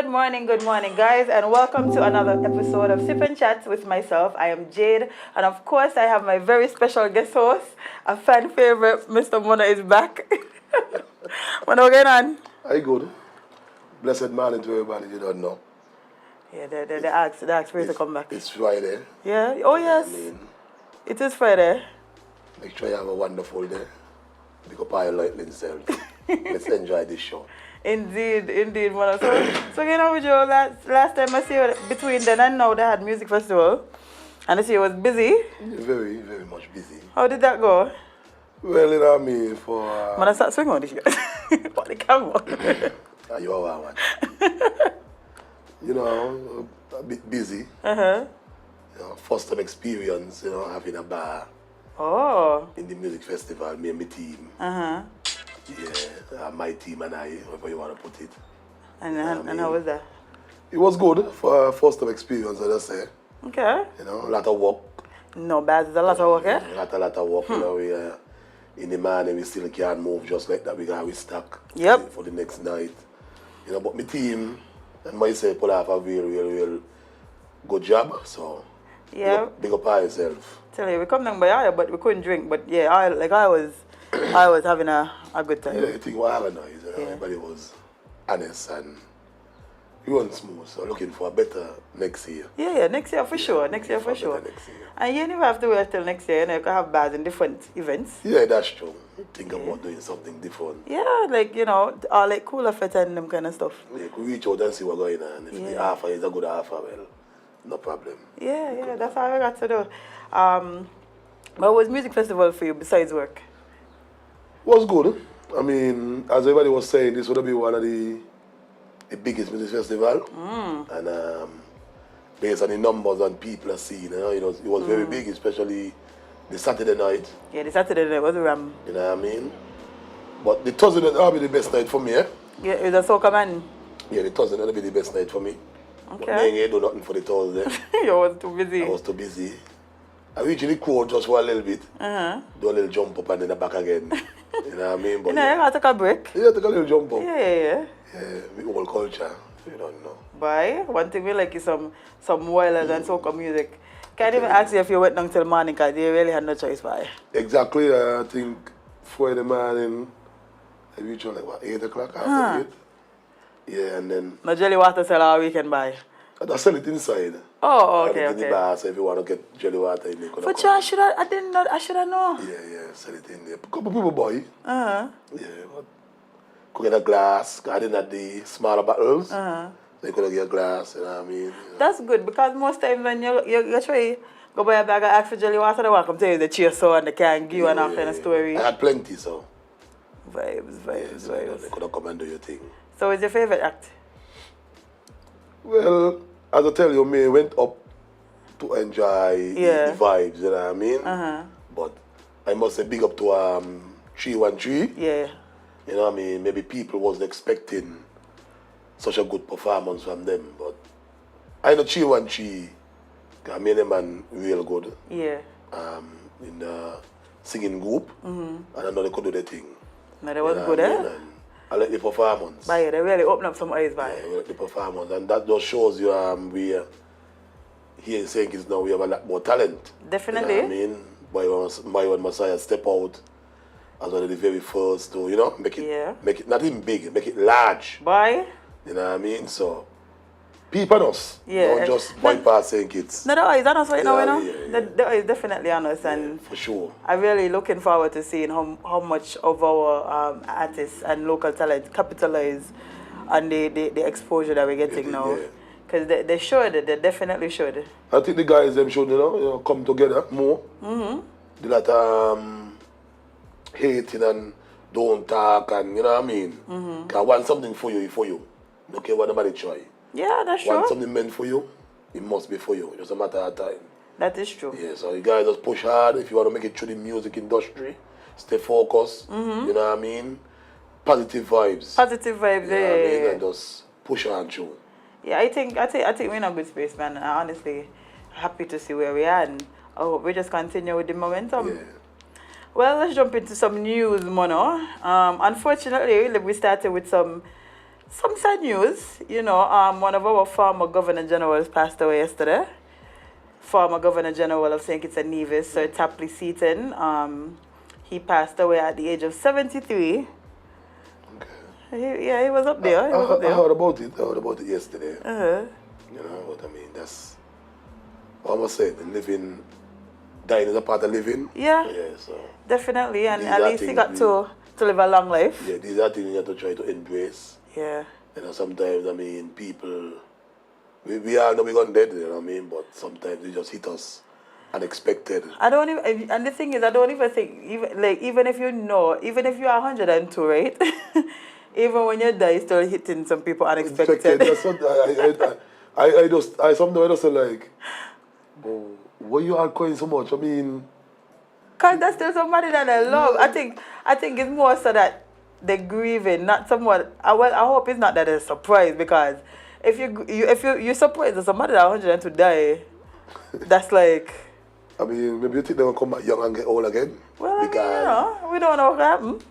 good morning, guys, and welcome to another episode of Sip and Chat with myself. I am Jade, and of course, I have my very special guest host, a fan favorite, Mr. Mona is back. What are going on? I good. Blessed morning to everybody you don't know. Yeah, they asked for you to come back. It's Friday. Yeah? Oh, yes. It is Friday. Make sure you have a wonderful day. Pick up all your lightning self. Let's enjoy this show. Indeed, Mona. So you know, with you, last time I see you, between then and now, they had music festival, and I see you was busy. Very, very much busy. How did that go? Well, you know what I mean, for... Man, I start swinging on this shit. What the camera? You are one. You know, a bit busy. Uh-huh. You know, first time experience, you know, having a bar. Oh. In the music festival, me and my team. Uh-huh. Yeah, my team and I, however you want to put it. And how was that? It was good for first time experience, as I say. Okay. You know, a lot of work. No bad, it's a lot of work, eh? A lot of work, you know, we, in the morning we still can't move just like that, we stuck. Yep. For the next night. You know, but my team and myself put off a real good job, so yeah. Big up on yourself. Tell you, we come down by here, but we couldn't drink, but yeah, I was having a good time. Yeah, I think what happened now is everybody was honest and we went smooth, so looking for a better next year. Yeah, next year for sure. Next year. And you never have to wait till next year, you know, you can have bars in different events. Yeah, that's true. Think about doing something different. Yeah, like, you know, all like cooler fete and them kind of stuff. Yeah, we reach out and see what's going on. If the offer is a good offer, well, no problem. Yeah, that's all I got to do. What was music festival for you besides work? It was good. I mean, as everybody was saying, this would be one of the biggest music festival. And based on the numbers and people are seeing, you know, it was very big, especially the Saturday night. Yeah, the Saturday night was a ram. You know what I mean? But the Thursday night will be the best night for me, eh? Yeah, it was a soca man. Yeah, the Thursday night will be the best night for me. Okay. But I ain't do nothing for the Thursday. You was too busy. I was too busy. I reached the crowd just for a little bit. Uh-huh. Do a little jump up and then back again. You know what I mean? But you know, you got to take a break. Yeah, take a little jump up. Yeah. Yeah, the whole culture. You don't know. Bye. One thing we like is some wireless and soca music. Can't even ask you if you went down till morning because you really had no choice, bye. Exactly. I think Friday morning, I reached like what, 8 o'clock after 8? Yeah, and then... No jelly water sell all weekend, bye. I sell it inside. Oh, okay. In the bar, so if you want to get jelly water in there. For sure, I should have known. Yeah, sell it in there. A couple people buy. Uh-huh. Yeah, but could get a glass, I didn't have the smaller bottles. Uh-huh. So you could get a glass, you know what I mean? That's good because most times when you try go buy a bag and ask for jelly water, they want to come tell you the cheer so and they can't give you an kind of story. I had plenty, so. Vibes. So they could have come and do your thing. So what's your favorite act? Well, as I tell you, me went up to enjoy the vibes, you know what I mean? Uh-huh. But I must say big up to 313. Yeah. You know what I mean? Maybe people wasn't expecting such a good performance from them, but I know 313, because me and them man real good. Yeah. In the singing group, and I know they could do their thing. No, they was good, eh? I like the performance. But yeah, they really open up some eyes, yeah, I like the performance, and that just shows you we here in St. Kitts now we have a lot more talent. Definitely. You know what I mean? Boy and Messiah step out as one of the very first to, you know, make it not even big, make it large. Boy. You know what I mean? So people on us. Yeah. Don't just bypass St. Kitts. No, the eyes on us right now, you know? Yeah. The eyes definitely on us, and for sure. I'm really looking forward to seeing how much of our artists and local talent capitalize on the exposure that we're getting now. Because they should, they definitely should. I think the guys them should, you know, come together more. The lot hating and don't talk and, you know what I mean? Because I want something for you. Don't care what nobody try. Yeah, that's true. Want something meant for you, it must be for you. It's just a matter of time. That is true. Yeah, so you guys just push hard. If you want to make it through the music industry, stay focused. You know what I mean? Positive vibes. Positive vibes, you know what I mean? And just push on through. Yeah, I think we're in a good space, man. I'm honestly happy to see where we are, and I hope we just continue with the momentum. Yeah. Well, let's jump into some news, Mono. Unfortunately, we started with some Some sad news, one of our former Governor Generals passed away yesterday. Former Governor General of St. Kitts and Nevis, Sir Tapley Seaton. He passed away at the age of 73. He was up there. I heard about it. I heard about it yesterday. Uh-huh. You know what I mean? That's what I must say. Dying is a part of living. Yeah. Yeah. So definitely, and at least he got to live a long life. Yeah, these are things you have to try to embrace. Yeah. Sometimes people, we all know we're gonna dead. You know what I mean? But sometimes they just hit us unexpected. And the thing is, I don't even think even if you're 102, right? Even when you die, you're still hitting some people unexpected. I sometimes just say like, oh, why you are crying so much? I mean, cause that's still somebody that I love. I think it's more so that they're grieving, not somewhat. I hope it's not that it's a surprise, because if you're surprised that somebody that 102 die, that's like. I mean, maybe you think they're gonna come back young and get old again. Well, we don't know what happened.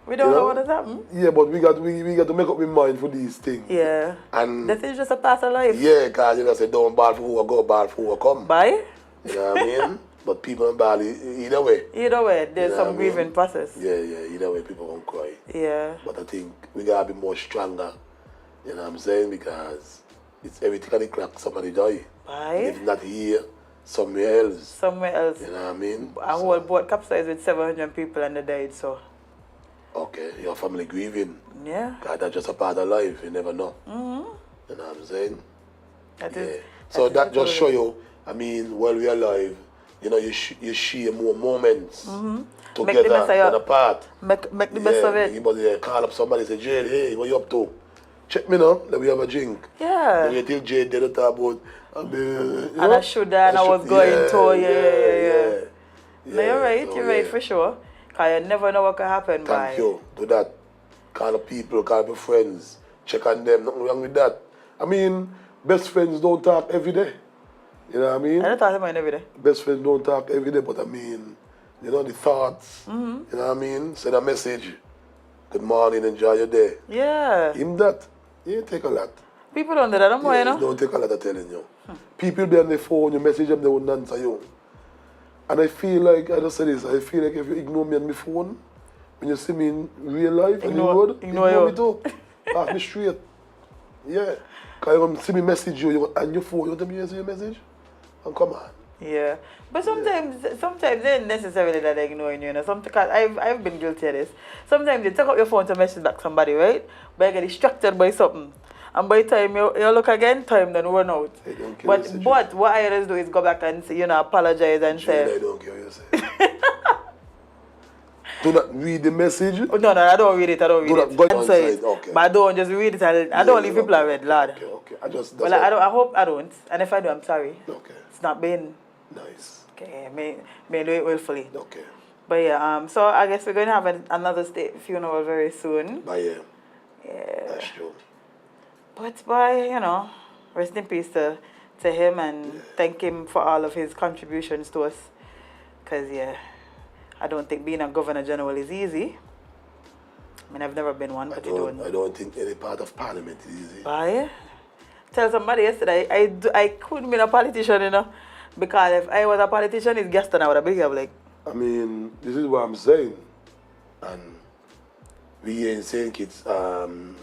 We don't know what has happened. Yeah, but we got to make up our mind for these things. Yeah. And that is just a part of life. Yeah, because you know, say don't bad for who go, bad for who come. Bye. You know what I mean? But people in Bali, either way. Either way, there's some grieving process. Yeah, either way, people won't cry. Yeah. But I think we gotta be more stronger. You know what I'm saying? Because it's everything at the clock, somebody die. Bye. If not here, somewhere else. Somewhere else. You know what I mean? A whole boat capsized with 700 people and they died, so. Okay, your family grieving. Yeah. God, that's just a part of life, you never know. Mm-hmm. You know what I'm saying? That is. So that just show you, I mean, while we are alive, you share more moments together than apart. Make the best of it. You call up somebody and say, Jade, hey, what you up to? Check me now, let me have a drink. Yeah. Then you tell Jade, they don't talk about, and I should and I was going to, yeah. No, you're right, you're right for sure. Because you never know what can happen. Thank you. Do that. Call up people, call up your friends, check on them, nothing wrong with that. I mean, best friends don't talk every day. You know what I mean? I don't talk to mine every day. Best friends don't talk every day, but I mean, the thoughts, you know what I mean? Send a message. Good morning, enjoy your day. Yeah. Him that. You take a lot. People don't do that no more, you know? It don't take a lot of telling you. People be on the phone, you message them, they won't answer you. And I feel like, I just say this, I feel like if you ignore me on my phone, when you see me in real life, ignore me too. Pass me straight. Yeah. Because you want to see me message you on your phone, you want to me answer your message? And come on. Yeah. But sometimes it ain't necessarily that they're ignoring you, because I've been guilty of this. Sometimes you take up your phone to message back somebody, right? But you get distracted by something. And by the time you look again, time then run out. But what I always do is go back and apologize and say. I don't care what you say. Do not read the message. No, I don't read it. I don't read it. Go inside. Okay. But I don't just read it. I don't leave people read, lad. Okay. I hope I don't. And if I do, I'm sorry. Okay. It's not being nice. Okay, may do it willfully. Okay. But yeah, so I guess we're going to have another state funeral very soon. But yeah. Yeah. That's true. But rest in peace to him, and thank him for all of his contributions to us. Because, I don't think being a Governor General is easy. I mean, I've never been one, but I don't think any part of Parliament is easy. Why? Tell somebody yesterday, I couldn't be a politician, because if I was a politician, it's Gaston I would have been here, like. I mean, this is what I'm saying. And we in St. Kitts,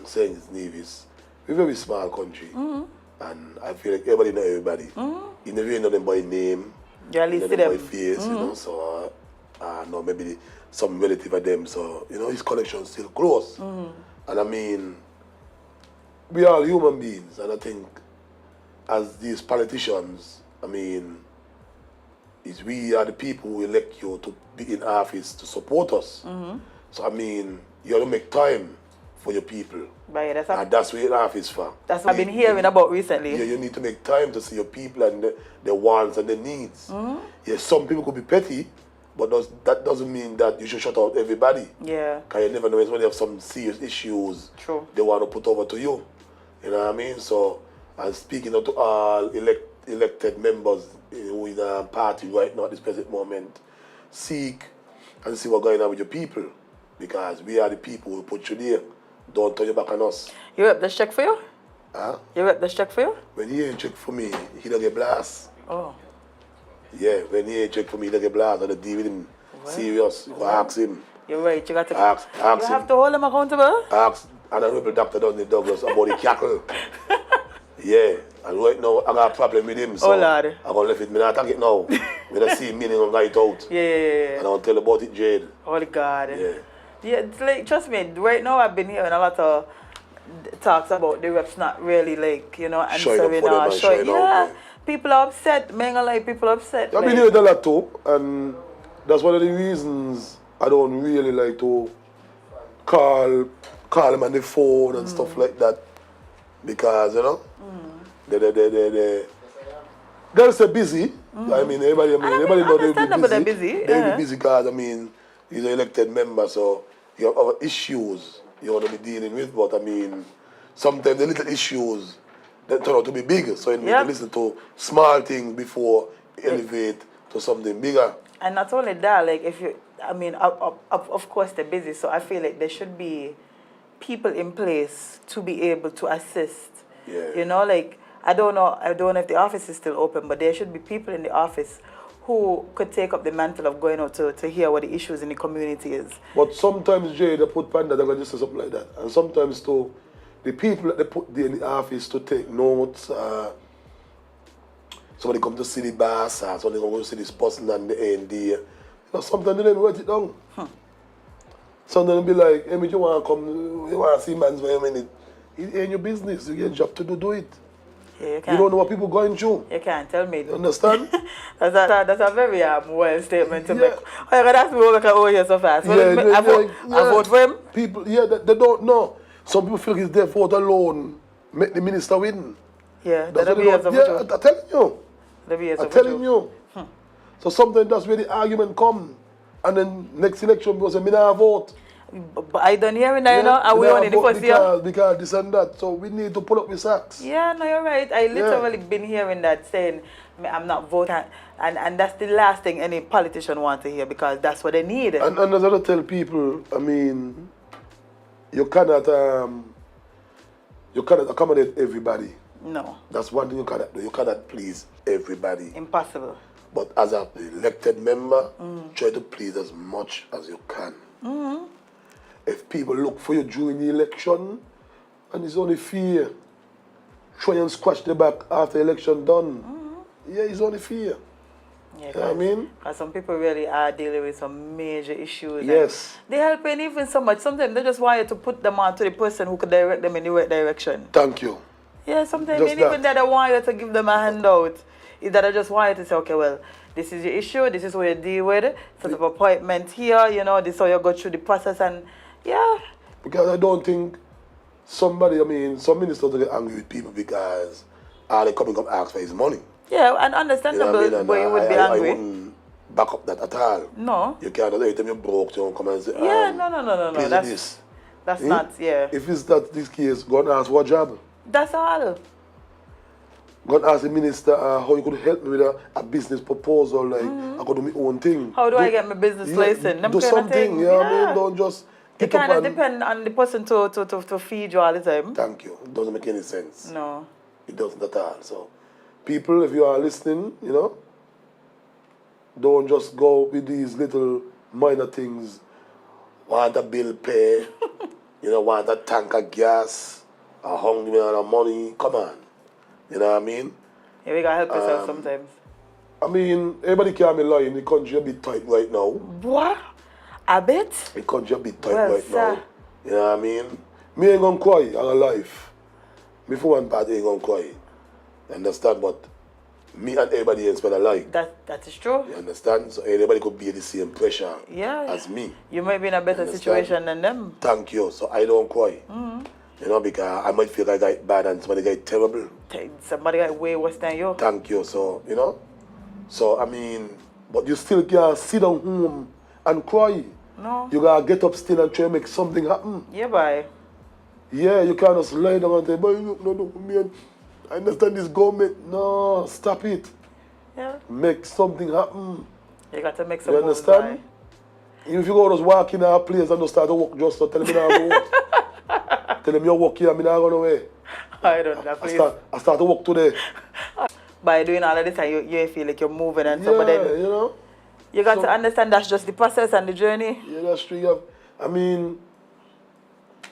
St. Nevis, we're a very small country. And I feel like everybody know everybody. You never know them by name. You at least see them them. by face, so no, maybe some relative of them, so his connection's still close. And I mean, we are all human beings, and I think as these politicians, I mean, we are the people who elect you to be in office to support us. So I mean, you have to make time for your people. But and that's what your office for. That's what I've been hearing about recently. Yeah, you need to make time to see your people and their wants and their needs. Yeah, some people could be petty, but that doesn't mean that you should shut out everybody. Yeah. Because you never know when they have some serious issues. True. They want to put over to you. You know what I mean? So, I'm speaking to all elected members who in a party right now at this present moment, seek and see what's going on with your people. Because we are the people who put you there. don't turn your back on us. You rep the check for you? Huh? You rep the check for you? When he ain't check for me, he don't get blast. Oh. Yeah, when he ain't check for me, he don't get blast. I don't deal with him serious. You ask him. You're right, you got to ask you him. have to hold him accountable. Ask an honorable doctor down in Douglas about the cackle. Yeah, and right now I got a problem with him, so oh Lord. I'm gonna leave it. Me not attack it now. When I see meaning of night out. Yeah. And I'll tell about it, Jade. Holy God. Yeah. Yeah, it's like, trust me, right now I've been hearing a lot of talks about the reps not really like, you know, answering or showing. Yeah, people are upset. Mainly people are upset. I've been hearing a lot too, and that's one of the reasons I don't really like to call them on the phone and stuff like that, because you know they're so busy. I mean, everybody know they're busy. They're busy because I mean he's an elected member, so you have other issues you want to be dealing with. But I mean, sometimes the little issues that turn out to be big, so you need to listen to small things before you elevate to something bigger. And not only that, like if you, I mean, of course they're busy, so I feel like there should be people in place to be able to assist. Yeah. You know, like I don't know if the office is still open, but there should be people in the office who could take up the mantle of going out to hear what the issues in the community is. But sometimes, Jay, they put panda, they're going to say something like that. And sometimes, too, the people that they put there in the office to take notes, somebody come to see the boss, or somebody come to see this person and the AND. You know, sometimes they don't write it down. Sometimes they'll be like, hey, you want to come, you want to see man's for a minute. It ain't your business. You get a job to do it. Yeah, you don't know what people going through. You can't tell me. You understand? that's a very well statement to make. Oh, you're going to ask me what I can here so fast. I vote for him? People, they don't know. Some people feel he's there vote alone, make the minister win. Yeah, that's what they don't. Yeah, I'm telling you. I'm telling you. So sometimes that's where the argument come. And then next election, people say, me not vote. But I don't hear it now, you know, and we only in the first year. Because this and that, so we need to pull up with sacks. Yeah, no, you're right. I literally been hearing that saying, I'm not voting. And that's the last thing any politician wants to hear, because that's what they need. And as I tell people, I mean, you cannot accommodate everybody. No. That's one thing you cannot do. You cannot please everybody. Impossible. But as an elected member, try to please as much as you can. If people look for you during the election, and it's only fear, try and squash the back after the election done. Yeah, it's only fear. Yeah, you know what I mean? Because some people really are dealing with some major issues. Yes. They helping even so much. Sometimes they just want you to put them on to the person who could direct them in the right direction. Thank you. Yeah, sometimes even they don't want you to give them a handout. Is that I just want you to say, okay, well, this is your issue, this is what you deal with, set up appointment here, you know, this is how you go through the process, and yeah. Because I don't think some ministers will get angry with people because they come ask for his money. Yeah, and understandable, you know but you would be angry. I wouldn't back up that at all. No. You can't, every time you broke, you don't come and say, yeah, no. That's not, yeah. If it's that this case, go and ask what job. That's all. Go and ask the minister how you could help me with a business proposal, like I could do my own thing. How do I get my business license? Do something, you know what I mean? Don't just... You can't depend on the person to feed you all the time. Thank you. It doesn't make any sense. No. It doesn't at all. So, people, if you are listening, you know, don't just go with these little minor things. Want a bill pay, you know, want a tank of gas, a hungry man of money. Come on. You know what I mean? Yeah, we gotta help yourself sometimes. I mean, everybody can't be lying. The country a bit tight right now. What? A bit? The country a bit tight right now. You know what I mean? Me ain't gonna cry on a life. Me for one part ain't gonna cry. You understand? But me and everybody else better like. That is true. You understand? So everybody could be the same pressure as me. You might be in a better situation than them. Thank you. So I don't cry. You know, because I might feel like I got bad and somebody got terrible. Somebody got way worse than you. Thank you. So, you know. So, I mean, but you still can't sit down home and cry. No. You gotta get up still and try to make something happen. Yeah, boy. Yeah, you can't just lie down and say, boy, no, man, I understand this government. No, stop it. Yeah. Make something happen. You got to make some moves. You understand? If you go just walk in our place and just start to walk just to tell me now. Tell them you work here, I'm not run away. I don't know, please. I start to work today. By doing all of this, and you feel like you're moving and Yeah, stuff, but then you know. you got to understand that's just the process and the journey. Yeah, that's true. I mean,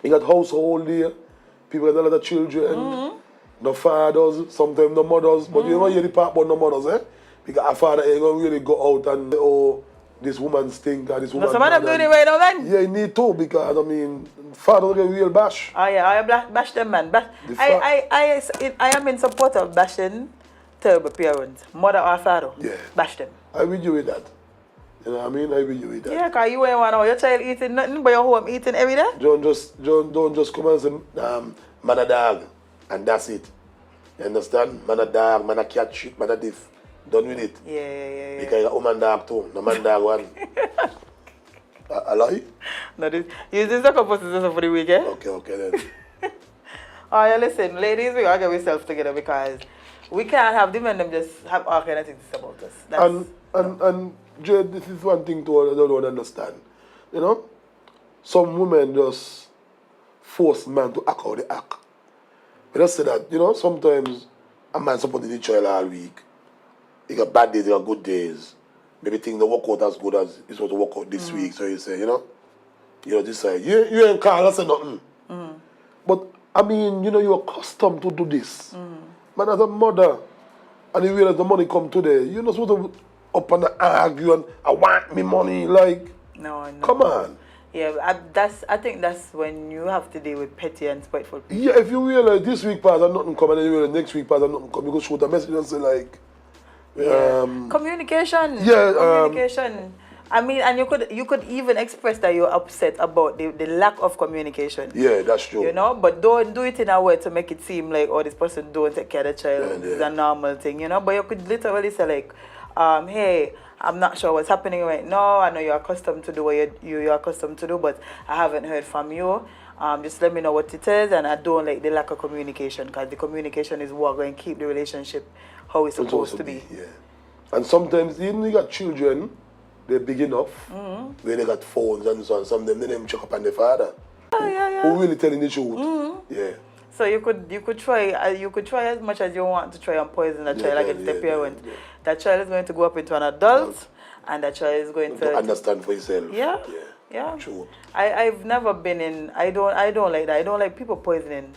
you got household there, people got a lot of children, no fathers, sometimes no mothers, but you don't hear the part about no mothers, eh? Because a father ain't gonna really go out and, oh, this woman stink or this woman. No, some of them doing it right now, man. Yeah, you need to, because, I mean, father get real bash. Oh, yeah, I bash them, man. I am in support of bashing terrible parents, mother or father. Yeah. Bash them. I with you with that. You know what I mean? I with you with that. Yeah, because you ain't want your child eating nothing but your home eating every day. Don't just come and say, man a dog, and that's it. You understand? Man a dog, man a cat shit, man a diff. Done with it. Yeah. Because you're a woman dog too, no man dog one. I lie? No, you just talk about this for the week, eh? Okay then. Oh, yeah, listen, ladies, we gotta get ourselves together because we can't have them and them just have all kind of things about us. And Jade, this is one thing I don't understand. You know? Some women just force man to act how they act. But just say that, you know, sometimes a man supporting the child all week. He got bad days, he got good days. Maybe things don't work out as good as it's supposed to work out this week. So you say, you decide, you ain't call, I say nothing. But I mean, you're accustomed to do this. Man, as a mother, and you realize the money come today, you're not supposed to up and argue and I want me money, like. No. Come on. Yeah, I think that's when you have to deal with petty and spiteful people. Yeah, if you realize this week pass and nothing come, and then you realize next week pass and nothing come, you go shoot a message and say like, communication. Yeah. Communication. I mean, and you could even express that you're upset about the lack of communication. Yeah, that's true. But don't do it in a way to make it seem like, oh, this person don't take care of the child. It's a normal thing, But you could literally say like, hey, I'm not sure what's happening right now. I know you're accustomed to do what you're accustomed to do, but I haven't heard from you. Just let me know what it is, and I don't like the lack of communication because the communication is what going to keep the relationship how it's supposed to be. Yeah. And sometimes even you got children, they're big enough, where they got phones and so on. Some of them, they don't even check up on their father. Yeah. Who really telling the truth? Yeah. So you could try as much as you want to try and poison that child against the parent. Yeah. That child is going to grow up into an adult, and that child is going to understand for yourself. Yeah. True. I've never been in. I don't like that. I don't like people poisoning,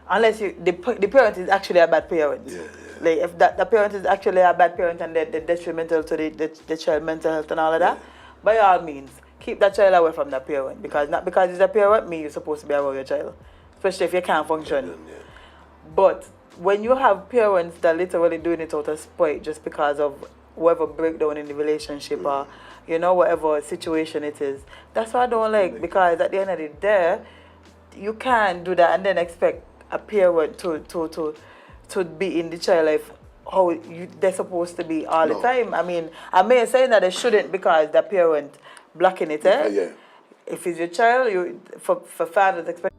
unless the parent is actually a bad parent. Yeah. Like if the parent is actually a bad parent and they're detrimental to the child mental health and all of that, by all means, keep that child away from the parent not because it's a parent means you're supposed to be around your child, especially if you can't function. Yeah. But when you have parents that literally doing it out of spite just because of whatever breakdown in the relationship or whatever situation it is, that's what I don't like, because at the end of the day, you can't do that and then expect a parent to be in the child life how they're supposed to be all the time. I mean, I may say that they shouldn't because the parent blocking it. Yeah. If it's your child, for fathers expect.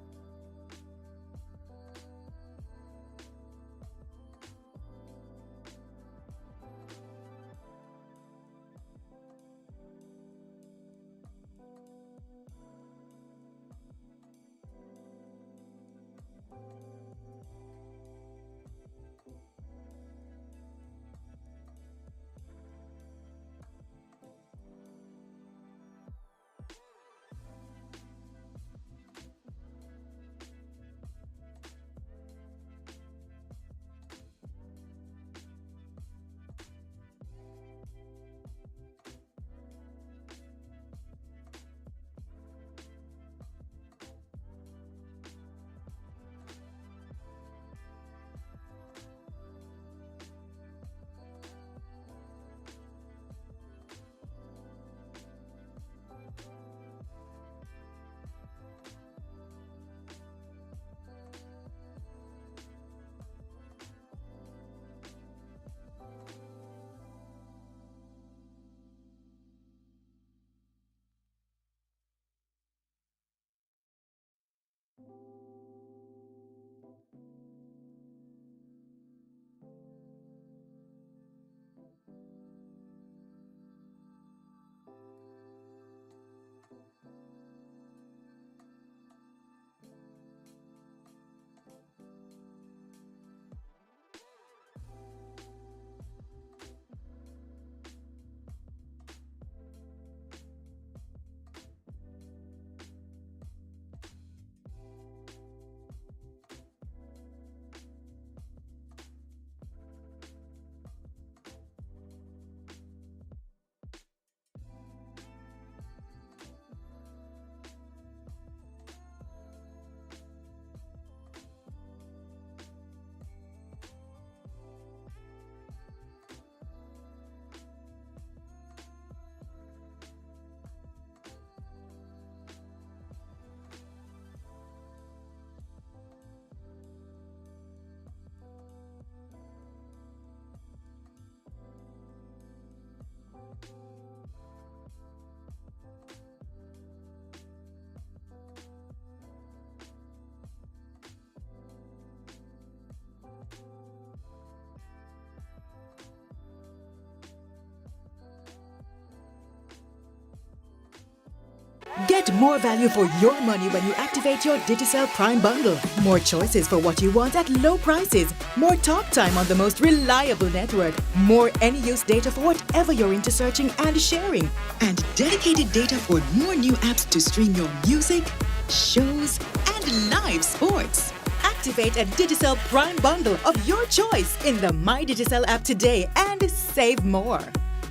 Get more value for your money when you activate your Digicel Prime bundle. More choices for what you want at low prices. More talk time on the most reliable network. More any-use data for whatever you're into searching and sharing. And dedicated data for more new apps to stream your music, shows, and live sports. Activate a Digicel Prime bundle of your choice in the My Digicel app today and save more.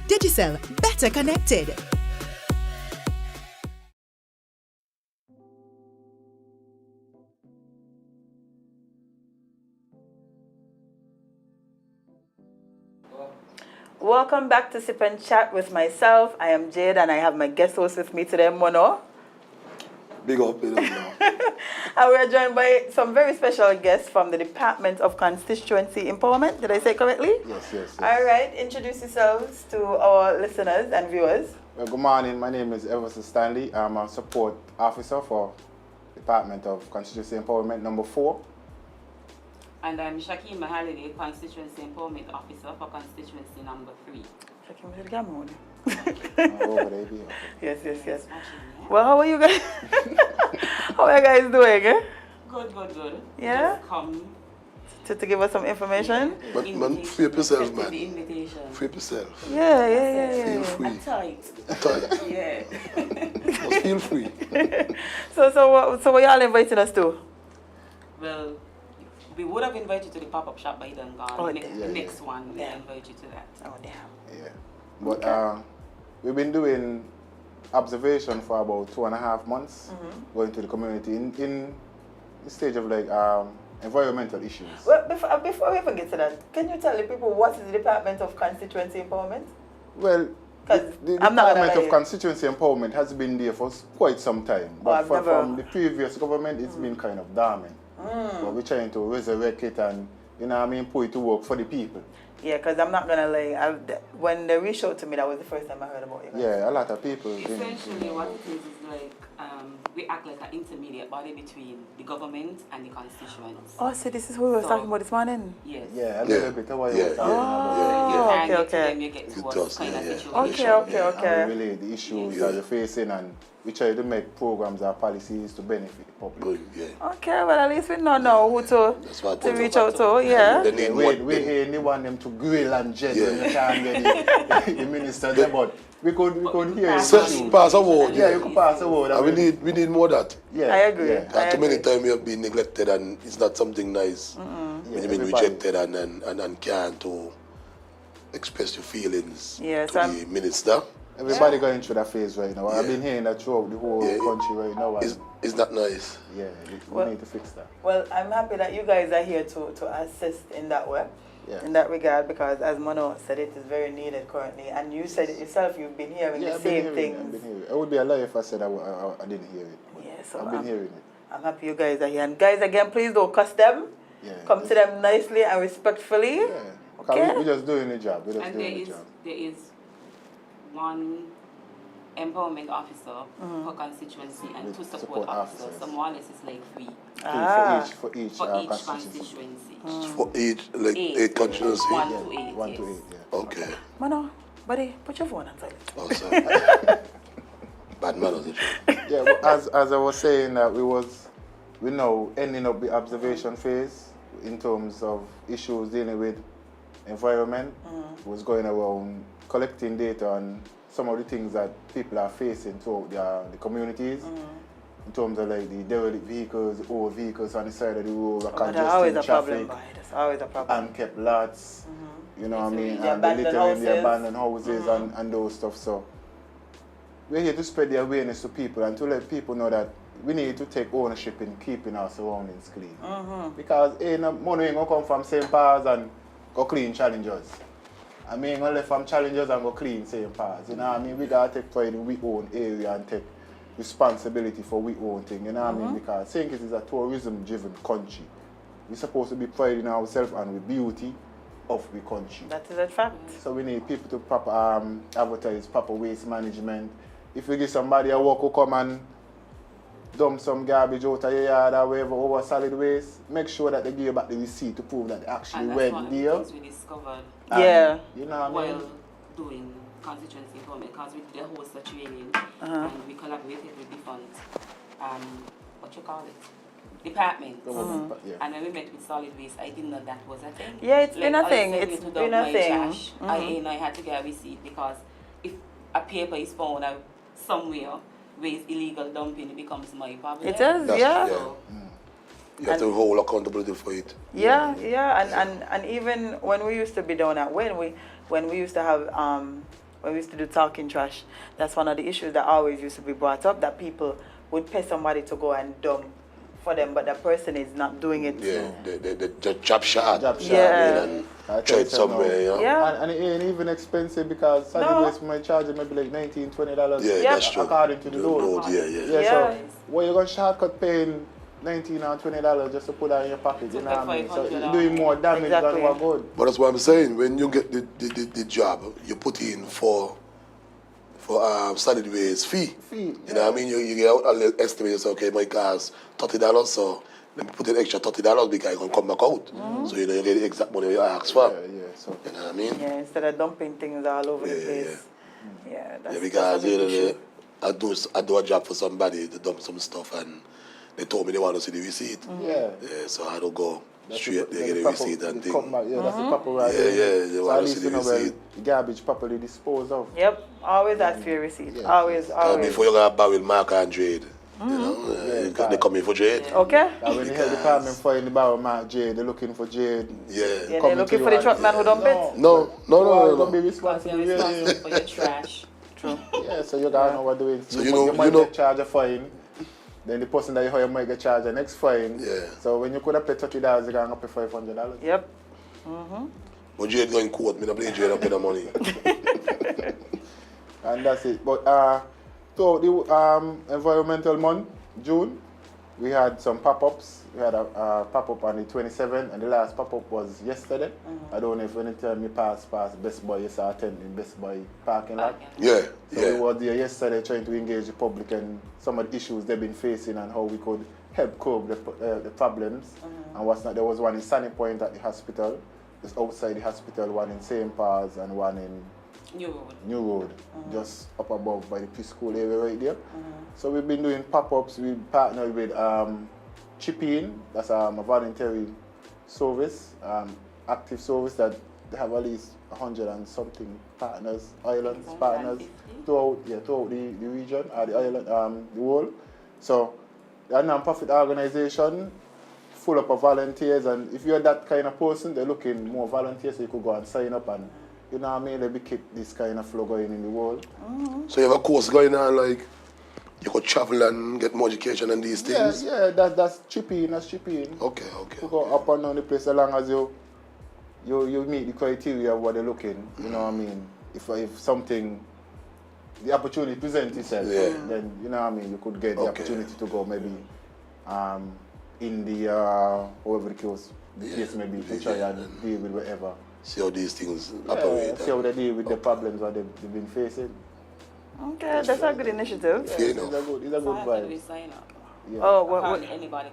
Digicel, better connected. Welcome back to Sip and Chat with myself. I am Jade and I have my guest host with me today, Mono. Big up, big up now. And we are joined by some very special guests from the Department of Constituency Empowerment. Did I say it correctly? Yes. All right, introduce yourselves to our listeners and viewers. Well, good morning. My name is Everson Stanley. I'm a support officer for Department of Constituency Empowerment number 4. And I'm Shakim Mahalidi, Constituency Empowerment Officer for Constituency number 3. Shakim, did you get more? Over there, okay. Yes. Well, how are you guys? How are you guys doing? Eh? Good. Yeah? Just come. To give us some information? Yeah. But man, free up yourself, man. The invitation. Free up yourself. Yeah. Feel free. Tight. Yeah. Just feel free. So what y'all inviting us to? Well, we would have invited you to the pop-up shop, but you done gone. Oh, the next one, we invite you to that. Oh, damn. Yeah. But we've been doing observation for about 2.5 months, going to the community in the stage of like environmental issues. Well, before we even get to that, can you tell the people what is the Department of Constituency Empowerment? Well, the Department of Constituency Empowerment has been there for quite some time, but from the previous government, it's been kind of dormant. But we're trying to resurrect it and, put it to work for the people. Yeah, because I'm not going to lie, when they reached out to me, that was the first time I heard about it. Yeah, a lot of people. Essentially, what it is like, we act like an intermediate body between the government and the constituents. Oh, so this is who we were talking about this morning? Yes. Yeah, a little bit of what you were talking Okay. about. You get to what kind of situation. Okay. And we relate the issues that you're facing and we try to make programs or policies to benefit the public. Okay, well at least we know who to reach out to, yeah. We hear want them to grill and jet when you can't get the minister there, but we could hear you. Pass a word. Yeah, you could pass a word. And we need more of that. Yeah, I agree. Yeah. Too many times we have been neglected and it's not something nice. When you've been rejected and can't to express your feelings to the minister. Everybody going through that phase right now. I've been hearing that throughout the whole country right now. It's not nice. Yeah, we need to fix that. Well, I'm happy that you guys are here to assist in that way, in that regard, because as Mono said, it is very needed currently. And you said it yourself, you've been hearing the same things. I would be a liar if I said I didn't hear it. Yeah, so I've been hearing it. I'm happy you guys are here. And guys, again, please don't cuss them. Yeah, Come to them nicely and respectfully. Yeah. Okay? We're just doing the job. There is one empowerment officer per constituency and 2 support officers. So more or less it's like 3. For each constituency. For each, like 8 constituencies? 1 to 8. 1 to 8, yeah. Okay. Mano, buddy, put your phone on silent. Oh, sorry. Bad manners. Yeah, but as I was saying that we now ending up the observation phase in terms of issues dealing with environment. Was going around collecting data on some of the things that people are facing throughout the communities. In terms of like the derelict vehicles, the old vehicles on the side of the road, congesting traffic, That's always a problem. unkept lots, you know what I mean, The and the littering, abandoned the abandoned houses and those stuff. So we're here to spread the awareness to people and to let people know that we need to take ownership in keeping our surroundings clean. Because money ain't gonna come from St. Paul's and go clean Challengers. I mean, gonna left from Challengers and go clean St. Paul's. You know what I mean? We gotta take pride in we own area and take responsibility for we own thing. You know what I mean? Because St. Kitts is a tourism-driven country. We're supposed to be priding ourselves on the beauty of the country. That is a fact. So we need people to proper advertise proper waste management. If we give somebody a work who come and dump some garbage out of your yard or wherever over solid waste, make sure that they give you back the receipt to prove that they actually went there. We discovered Yeah. You know what I mean? while doing constituency empowerment because we did a host of training and we collaborated with different, what you call it? Departments. And when we met with solid waste, I didn't know that was a thing. Yeah, it's been a thing. It's been a thing. Trash, I had to get a receipt because if a paper is found out somewhere where it's illegal dumping, it becomes my problem. It is, So, you have to hold accountability for it. Yeah, and even when we used to be down at when we used to have when we used to do talking trash, that's one of the issues that always used to be brought up, that people would pay somebody to go and dump for them, but the person is not doing it. Yeah, the job shot. Yeah. And try it somewhere, you know. Yeah. And it ain't even expensive because solid waste might charge maybe like $19, $20. Yeah, that's true. According to the load. Yeah. So what you gonna shortcut paying $19 or $20 just to put that in your pocket? You know what I mean? So you're doing more damage than what good. But that's what I'm saying. When you get the job, you put in for solid waste fee. You know what I mean? You get out a little estimate, you say, okay, my car's $30, so let me put an extra $30 because I can come back out. So you know you get the exact money you ask for. So, you know what I mean? Yeah, instead of dumping things all over the place. Yeah, that's because that's a big issue. I do a job for somebody to dump some stuff and they told me they want to see the receipt. So I don't go straight there, get a receipt and thing. That's the proper right. They so want at to least see the receipt. Garbage properly disposed of. Yep, always ask for your receipt. Always. Before you got barrel Mark and Jade, you know, they come in for Jade. Okay. When the health department find the barrel Mark Jade, they're looking for Jade. Yeah, they're looking for the Trotman who dump it. No. You're going to be responsible for your trash. True. Yeah, so you gotta know what doing. So you might get charged a fine. Then the person that you hire might get charged the next fine. So when you could have paid $30, you're going to pay $500. Yep. But Jade going court, me not play Jade, I pay the money. And that's it. But so the environmental month, June, we had some pop-ups. We had a pop-up on the 27th, and the last pop-up was yesterday. I don't know if anytime you pass Best Buy, you saw attending Best Buy parking lot. So we were there yesterday trying to engage the public and some of the issues they've been facing and how we could help curb the problems. And there was one in Sunny Point at the hospital, just outside the hospital, one in St. Paul's and one in New Road, just up above by the preschool area right there. So we've been doing pop-ups. We partnered with Chip In, that's a voluntary service, active service that they have at least 100 and something partners, islands, partners throughout the region, the island, the world. So they're a non-profit organization full up of volunteers, and if you're that kind of person, they're looking more volunteers, so you could go and sign up and, you know what I mean, let me keep this kind of flow going in the world. So you have a course going on, like, you could travel and get more education and these things? Yeah, that's chipping. Okay. You go up and down the place as long as you meet the criteria of what they're looking, you know what I mean? If something, the opportunity presents itself, then, you know what I mean, you could get the opportunity to go maybe India, however the case may be, to try and deal with whatever. See how these things operate. See how they deal with the problems that they've been facing. Okay, that's a good initiative. It's a good vibe. We sign up. Anybody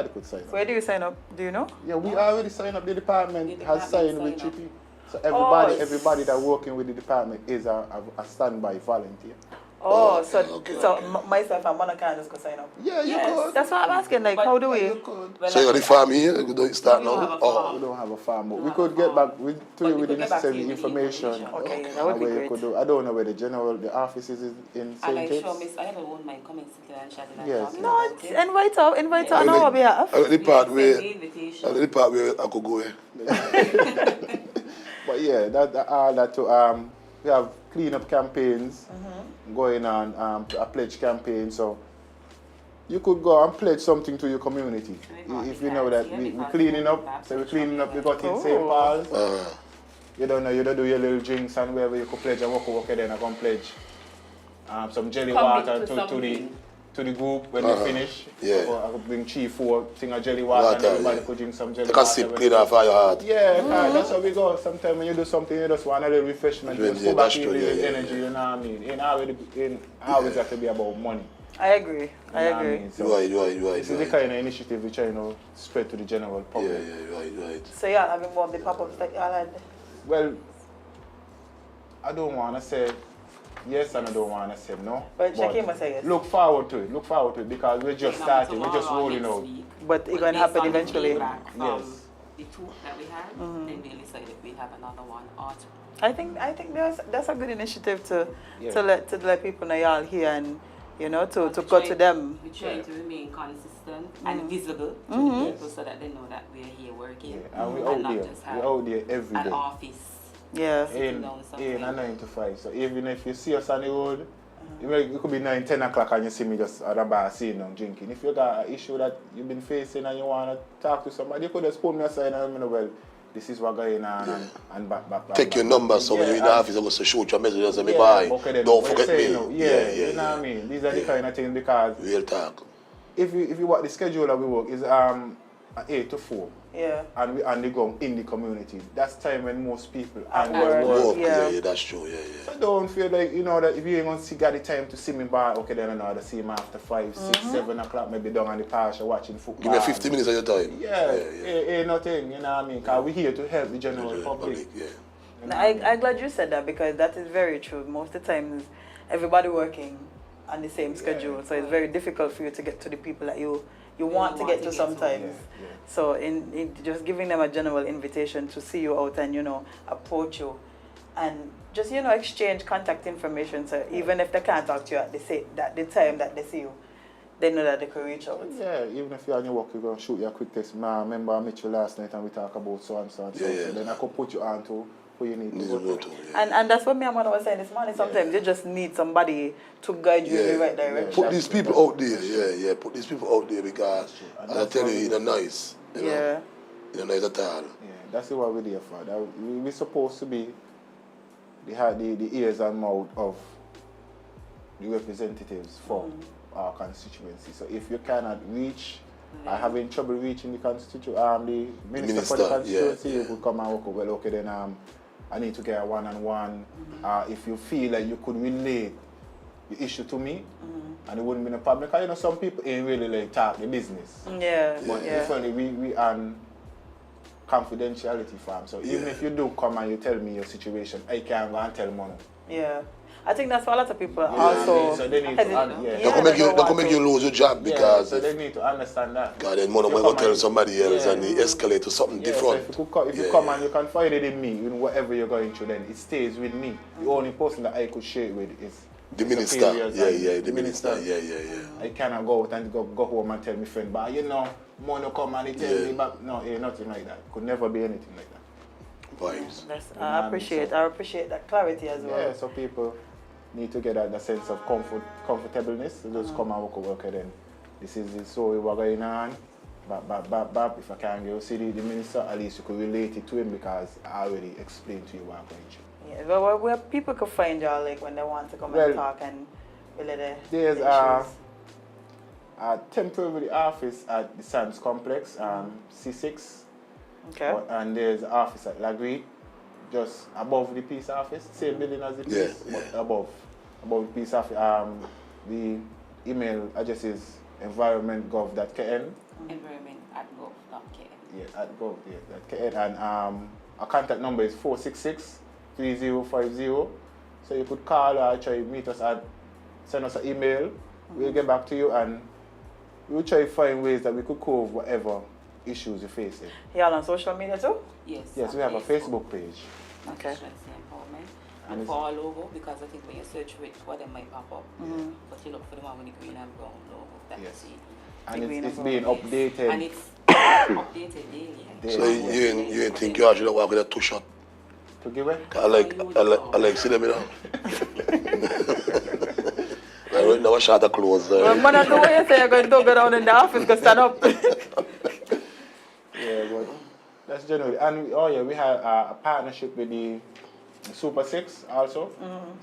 could sign up. Where do you sign up? Do you know? Yeah, we already signed up. The department has signed with Chippy. So everybody that working with the department is a standby volunteer. So myself and Mona can just go sign up. Yeah, you could. That's what I'm asking. Like, how do we? So you got the farm here? You don't start now? We don't have a farm, but we could get back to you with the necessary information. Okay, that would be great. I don't know where the office is in St. Kitts. I have a won't mind coming sit and chatting and talking No, about it. invite her on our behalf. The part where I could go here. But yeah, we have cleanup campaigns going on, a pledge campaign. So you could go and pledge something to your community. If you know that we're cleaning up, we got in St. Paul's. You don't know, you don't do your little drinks and wherever you could pledge and walk then I can pledge some jelly water to the group when they finish. Or I could bring 3-4 thing of jelly water and everybody could drink some jelly water. Because sip clean off your heart. That's how we go. Sometimes when you do something, you just want a little refreshment. You go back in with energy, you know what I mean? It always have to be about money. I agree. You are. This is the kind of initiative we're trying to spread to the general public. Right. So yeah, having more of the pop-ups that y'all had. Well, I don't want to say yes and I don't want to say no. But Shakim must say yes. Look forward to it because we're just starting, we're just rolling out. But it's going to happen eventually. Yes. The two that we had, then we'll decide if we have another one or two. I think that's a good initiative to let people know y'all here and to go to them. We try to remain consistent and visible to the people so that they know that we're here working. And we're out there every day. An office. Yeah. In a 9 to 5. So even if you see us on the road, it could be 9, 10 o'clock and you see me just at a bar sitting down drinking. If you got an issue that you've been facing and you want to talk to somebody, you could just pull me aside and let me know, well, this is what going on and back. Take your number so when you're in the office, I'm going to shoot your message and say, bye. Don't forget me. You know what I mean? These are the kind of things because we'll talk. If you want the schedule that we work is 8 to 4. Yeah. And we on the ground in the community. That's time when most people at work. Yeah, that's true. Yeah. So don't feel like that if you ain't gonna got the time to see me by, okay, then I know to see him after 5, 6, 7 o'clock, maybe down on the pasture watching football. Give me 50 minutes of your time. Ain't nothing, you know what I mean? Because we're here to help the general public. I'm glad you said that because that is very true. Most of the times, everybody working on the same schedule, so it's very difficult for you to get to the people that you want to get to sometimes. So in just giving them a general invitation to see you out and approach you and just exchange contact information, so even if they can't talk to you at the time that they see you, they know that they can reach out. Yeah, even if you're on your work, you're going to shoot you a quick text. I remember I met you last night and we talked about so and so and so. So then I could put you on to who you need to go to. And that's what me and Mona was saying this morning. Sometimes you just need somebody to guide you in the right direction. Put these people out there, put these people out there because I tell you, they're nice. They're nice at all. Yeah, that's what we're there for. We're supposed to be the ears and mouth of the representatives for our constituency. So if you cannot reach, are having trouble reaching the minister for the constituency, you could come and work. Well, okay, then I need to get a one-on-one. If you feel like you could relate the issue to me, and it wouldn't be a problem. Because some people ain't really like talk the business. But definitely we on confidentiality farm. So even if you do come and you tell me your situation, I can't go and tell Mono. Yeah. I think that's why a lot of people also. So they need to don't make you lose your job because. So they need to understand that. God, then Mono might go tell somebody else and they escalate to something different. So if you come and you confide it in me, in whatever you're going through, then it stays with me. The only person that I could share it with is the minister. The minister. I cannot go out and go home and tell my friend, but Mono come and he tell me, but no, nothing like that. Could never be anything like that. Vibes. I appreciate that clarity as well. Yeah, so people need to get that sense of comfortableness. So just come and work then. This is the story we're going on. Bap. If I can't go see the minister, at least you could relate it to him because I already explained to you what I'm going through. Yeah, well, where people could find y'all like when they want to come and talk and relay there's a temporary office at the Sands Complex, C6. Okay. And there's an office at Lagri, just above the peace office, same building as the peace, but above the peace office. The email address is environmentgov.kn. Environment@gov.kn. Yeah, at gov.kn. And our contact number is 466-3050. So you could call or try to meet us send us an email. We'll get back to you and we'll try to find ways that we could cope whatever issues you're facing. Y'all on social media too? Yes, we have a Facebook page. Okay. And for our logo, because I think when you search for it, what they might pop up. But you look for the one with the green and brown logo. That's it. And it's being updated. And it's updated daily. So you ain't think you actually walk with a two-shot? To give it? I like see them, I right now I shot a clothes. Well, man, I know what you say. You're going to go down in the office, go stand up. Yeah, but that's generally. And we have a partnership with the Super 6 also.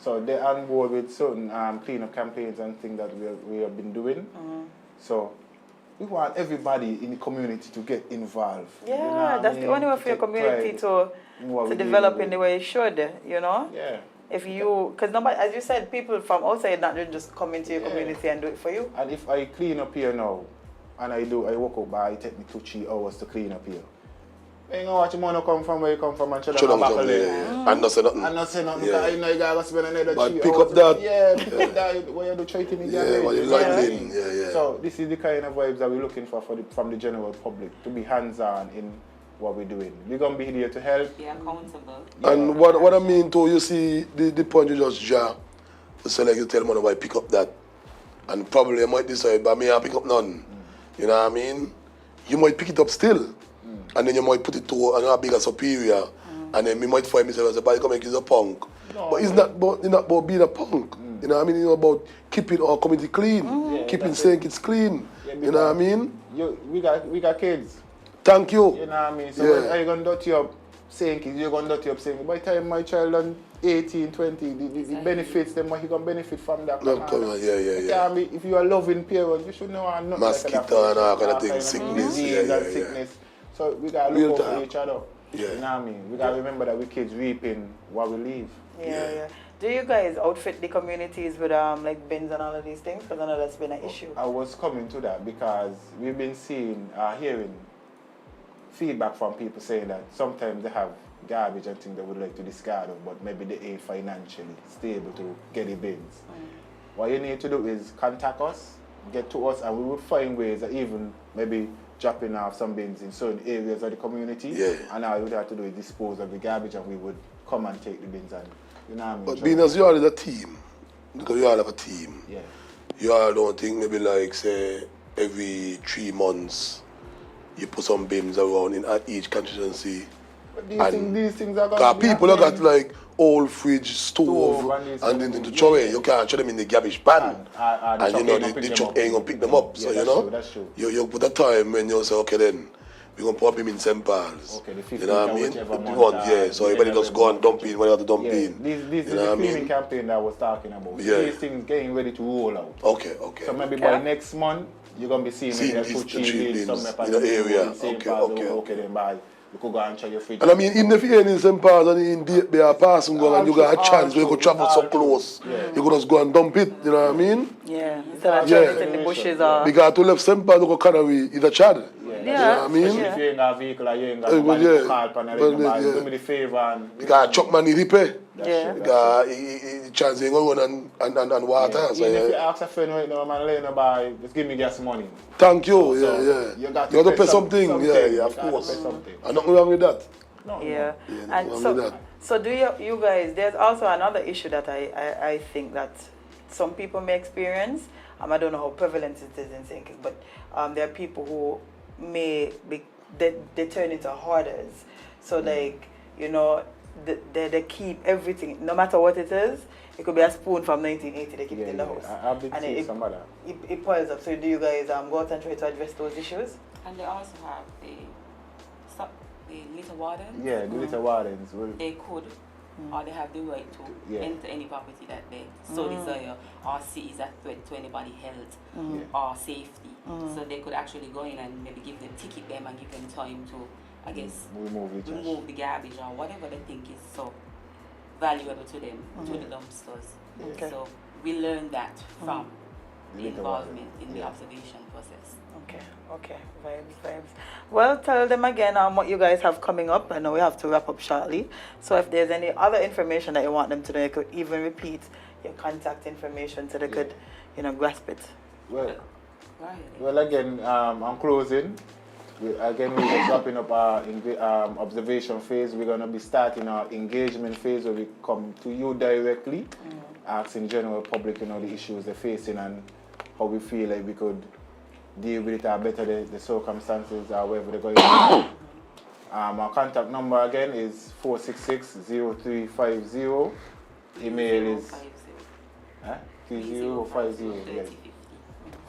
So they're on board with certain cleanup campaigns and things that we have been doing. So we want everybody in the community to get involved. Yeah, that's the only way for your community to develop in the way it should, Yeah. If you, because nobody, as you said, people from outside not just come into your community and do it for you. And if I clean up here now, and I work out, but it takes me 2-3 hours to clean up here. ain't gonna watch money come from where you come from and show Show them them back something, and not say nothing. And not say nothing, Yeah. because you know you gotta spend another But 3 pick hours. up that. Yeah, pick up that. What you do, try to make Yeah, what you lightning. Yeah. So this is the kind of vibes that we're looking for from the general public, to be hands-on in what we're doing. We're gonna be here to help. Be accountable. And what I mean too, you see the point you just draw, so like you tell me why pick up that. And probably I might decide, but me I pick up none. You know what I mean? You might pick it up still. And then you might put it to a bigger superior. And then me might find myself as a body come make you a punk. No, but it's not about being a punk. You know what I mean? It's about keeping our community clean. Keeping saying it's clean. Yeah, you know what I mean? We got kids. Thank you. You know what I mean? So when are you going to dirty up saying kids, you're going to dirty up saying, by the time my child is 18, 20, the benefits, then he can benefit from that. No, come on, yeah. I mean, if you are loving parents, you should know I'm not Mosquito like that. and all kind of things, sickness. Sickness. So we got to look out for each other. Yeah. You know what I mean? We got to remember that we kids reaping what we leave. Yeah. Do you guys outfit the communities with like bins and all of these things? Because I know that's been an issue. I was coming to that because we've been seeing, hearing feedback from people saying that sometimes they have garbage and things they would like to discard of, but maybe they ain't financially stable to get the bins. What you need to do is contact us, get to us, and we will find ways that even maybe dropping off some bins in certain areas of the community. Yeah. And all you would have to do is dispose of the garbage, and we would come and take the bins. And you know what I mean? But being as you all is a team, because you all have a team, yeah. you all don't think maybe like say every 3 months you put some bins around in at each constituency. But these things are going because to be people have got happening. like old fridge, stove and then to throw away. You can't throw them in the garbage pan. And you know, the truck ain't going to pick them up. So, you know, that's true. You put a time when you say, okay, then we're going to put them in St. Paul's. Okay, the 15th, you know what I mean? whichever month, So everybody just go and dump in when you have to dump in. This is you know the what I cleaning mean? campaign that I was talking about. Yeah. These things getting ready to roll out. Okay. So maybe by next month, you're going to be seeing maybe these 2-3 three bins bins somewhere in the area. Okay, then by you could go and try your fridge. And I mean, even if you ain't in St. Paul's and in Date Bay or passing go and you got a chance where you could travel so close, you could just go and dump it, you know what I mean? Yeah, instead of throwing it in the bushes or... Because to left St. Paul's, you go Canary, it's a Chad. You know what I mean? Especially if you ain't got a vehicle or you ain't got nobody to call upon and do me the favor and... Because Trotman need repair. Yeah. Because he chance ain't going on and water. Yeah. So, Even if you ask a friend right now, man, lay no buy, just give me gas money. Thank you, So You got have to pay something. something. Yeah, of You gotta course. pay something. And nothing wrong with that. Yeah. And nothing wrong with that. so do you guys, there's also another issue that I think that some people may experience. I don't know how prevalent it is in St. Kitts, but there are people who may be, they turn into hoarders. So like, you know, they keep everything, no matter what it is. It could be a spoon from 1980, they keep it in the house. I've been seeing some of that. It piles up. So do you guys go out and try to address those issues? And they also have the litter wardens. Yeah, the litter wardens. They could, or they have the right to enter any property that they so desire or see is a threat to anybody's health or safety. So they could actually go in and maybe give them, ticket them and give them time to, I guess, remove the garbage or whatever they think is so valuable to them, to the dumpsters. Okay. So we learned that from the involvement in the observation process. Okay. Vibes. Well, tell them again what you guys have coming up. I know we have to wrap up shortly. So if there's any other information that you want them to know, you could even repeat your contact information so they could, grasp it. Well, again, I'm closing. We're just wrapping up our observation phase. We're going to be starting our engagement phase where we come to you directly, asking general public, the issues they're facing and how we feel like we could deal with it or better the circumstances or wherever they're going. Our contact number again is 466-0350. Email is 3050. Yes.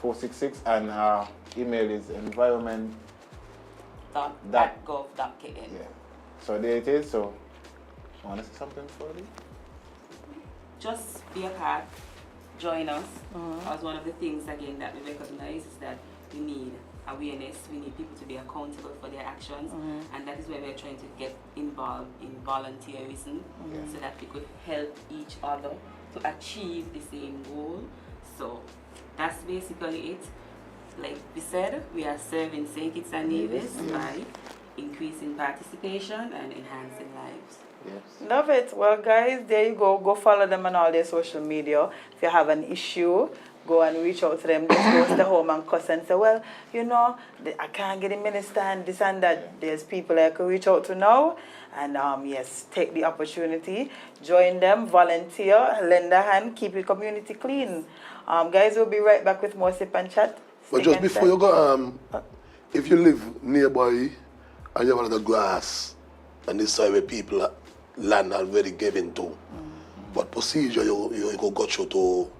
466 and our email is environment.gov.kn. Yeah. So there it is. So, want to say something for you? Just be a part, join us. As one of the things again that we recognize is that we need awareness, we need people to be accountable for their actions, and that is where we're trying to get involved in volunteerism so that we could help each other to achieve the same goal. So that's basically it. Like we said, we are serving St. Kitts and Nevis by increasing participation and enhancing lives. Yes. Love it. Well, guys, there you go. Go follow them on all their social media. If you have an issue, go and reach out to them. Just go to the home and cuss and say, well, you know, I can't get a minister and this and that. Yeah. There's people I can reach out to now. And yes, take the opportunity. Join them, volunteer, lend a hand, keep your community clean. Guys, we'll be right back with more Sip and Chat. But Stick just and before stay. you go, if you live nearby and you have a lot of grass and this side where people land are very given to, what procedure you go through to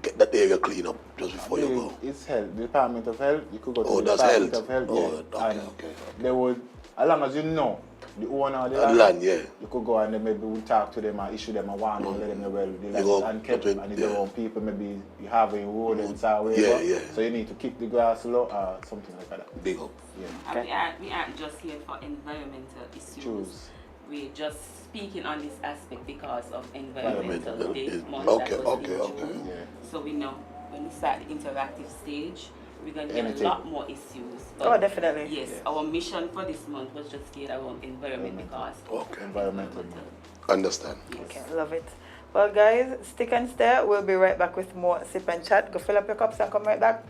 get that area clean up just before you go? It's health. The Department of Health. You could go to Oh, the that's Department health. of Health. Oh, yeah. okay, And okay. they would, as long as you know the owner of the And land, yeah. you could go and then maybe we'll talk to them and issue them a warning, let them know well the land go is unkept between- and if yeah. there are people maybe you have a rodents or whatever. Yeah. So you need to keep the grass low or something like that. Big up. Yeah. And we aren't just here for environmental issues. Choose. We're just speaking on this aspect because of Environmental Environmental Day is- month okay, that was okay, in okay. June. Yeah. So we know when we start the interactive stage, we're going to get Anything. a lot more issues. Oh, definitely. Yes, Yes. our mission for this month was just geared around environment because Okay. Environmental. Understand. Okay, love it. Well, guys, stick and stay. We'll be right back with more Sip and Chat. Go fill up your cups and come right back.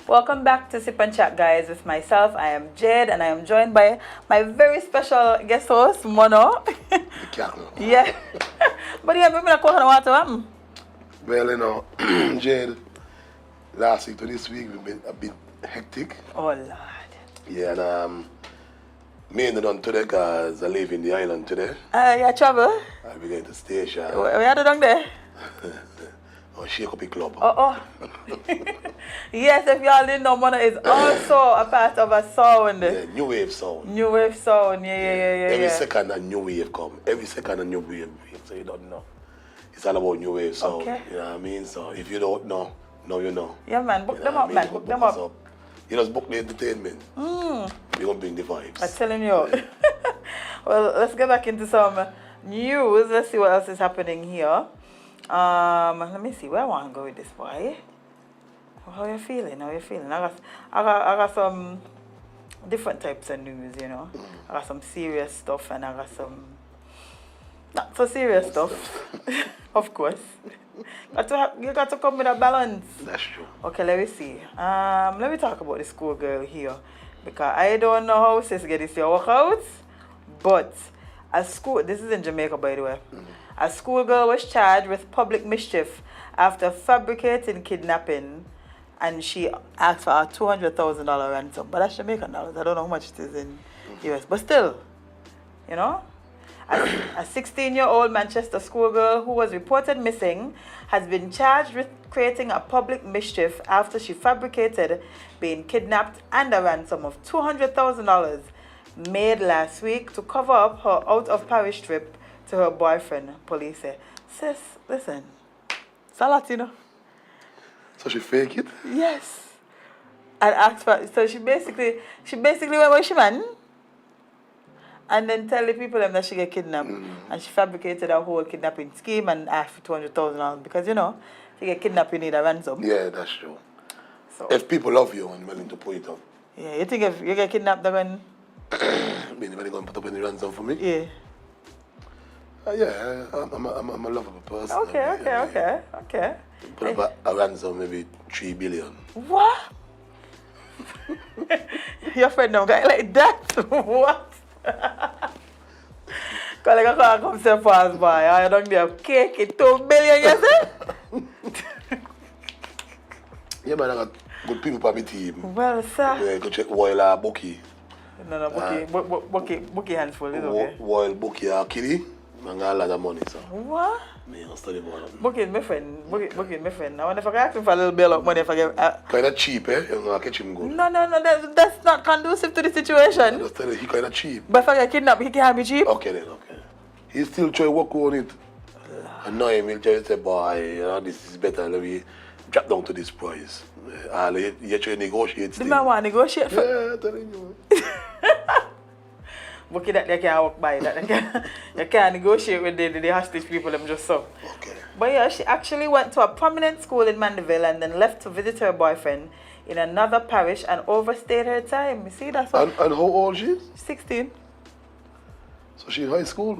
Welcome back to Sip and Chat, guys, with myself. I am Jade, and I am joined by my very special guest host, Mono. The cackle. Yeah. But yeah, maybe I call her water. Well, you know, Jade, last week to this week we've been a bit hectic. Oh, Lord. Yeah, and mainly done today because I live in the island today. Yeah, travel. I'll be going to station. We had it down there. Or shake up a club. Oh. Yes, if y'all didn't know, Mono is also a part of a sound. Yeah, new wave sound. New wave sound, yeah. Every second a new wave come. Every second a new wave. So you don't know. It's all about new wave sound. Okay. You know what I mean? So if you don't know, now you know. Yeah, man, book You know them what I up, mean? man, book them us up. You just book the entertainment. We're gonna bring the vibes. I'm telling you. Well, let's get back into some news. Let's see what else is happening here. Let me see where I want to go with this, boy. How you feeling? I got some different types of news, you know. I got some serious stuff and I got some not so serious stuff. Of course. You got to come with a balance. That's true. Okay, let me see. Let me talk about the schoolgirl here. Because I don't know how sis get this your workouts, But this is in Jamaica, by the way. A schoolgirl was charged with public mischief after fabricating kidnapping, and she asked for a $200,000 ransom. But that's Jamaican dollars. I don't know how much it is in US. But still, you know. A 16-year-old Manchester schoolgirl who was reported missing has been charged with creating a public mischief after she fabricated being kidnapped and a ransom of $200,000 made last week to cover up her out-of-parish trip to her boyfriend, police say. Sis, listen, it's a lot, you know. So she fake it? Yes. And asked for, so she basically went with she man and then tell the people them that she get kidnapped. And she fabricated a whole kidnapping scheme and asked for $200,000 because, you know, if you get kidnapped, you need a ransom. Yeah, that's true. So, if people love you and willing to put it up. Yeah, you think if you get kidnapped, they're going... Anybody going to put up any ransom for me? Yeah. Yeah, I'm a lovable person. Okay. Put up a ransom, maybe 3 billion. What? Your friend don't guy like that? What? Because like I come say pass by, I don't have cake in 2 billion, you say? Yeah, man, I got good people for my team. Well, sir. Yeah, go check Woyla Bucky. No, Bucky hands full, is okay. Woyl Bucky Kitty. I got a lot of money, so. What? Me, I'll study more. Bucky is my friend. Bucky is my friend. Now, if I ask him for a little bill of money, if I get... Kind of cheap, eh? You're going to catch him good. No, that's not conducive to the situation. I just tell you, he kind of cheap. But if I get kidnapped, he can't be cheap. Okay then, okay. He still try to work on it. And now he'll try to say, boy, you know, this is better, let me drop down to this price. You try to negotiate The man want to negotiate for... Yeah, I'm telling you. Bucky that they can't walk by, that they can't negotiate with the hostage people, them just so. Okay. But yeah, she actually went to a prominent school in Mandeville and then left to visit her boyfriend in another parish and overstayed her time. You see, that's what... And how old she is? 16. So she's in high school?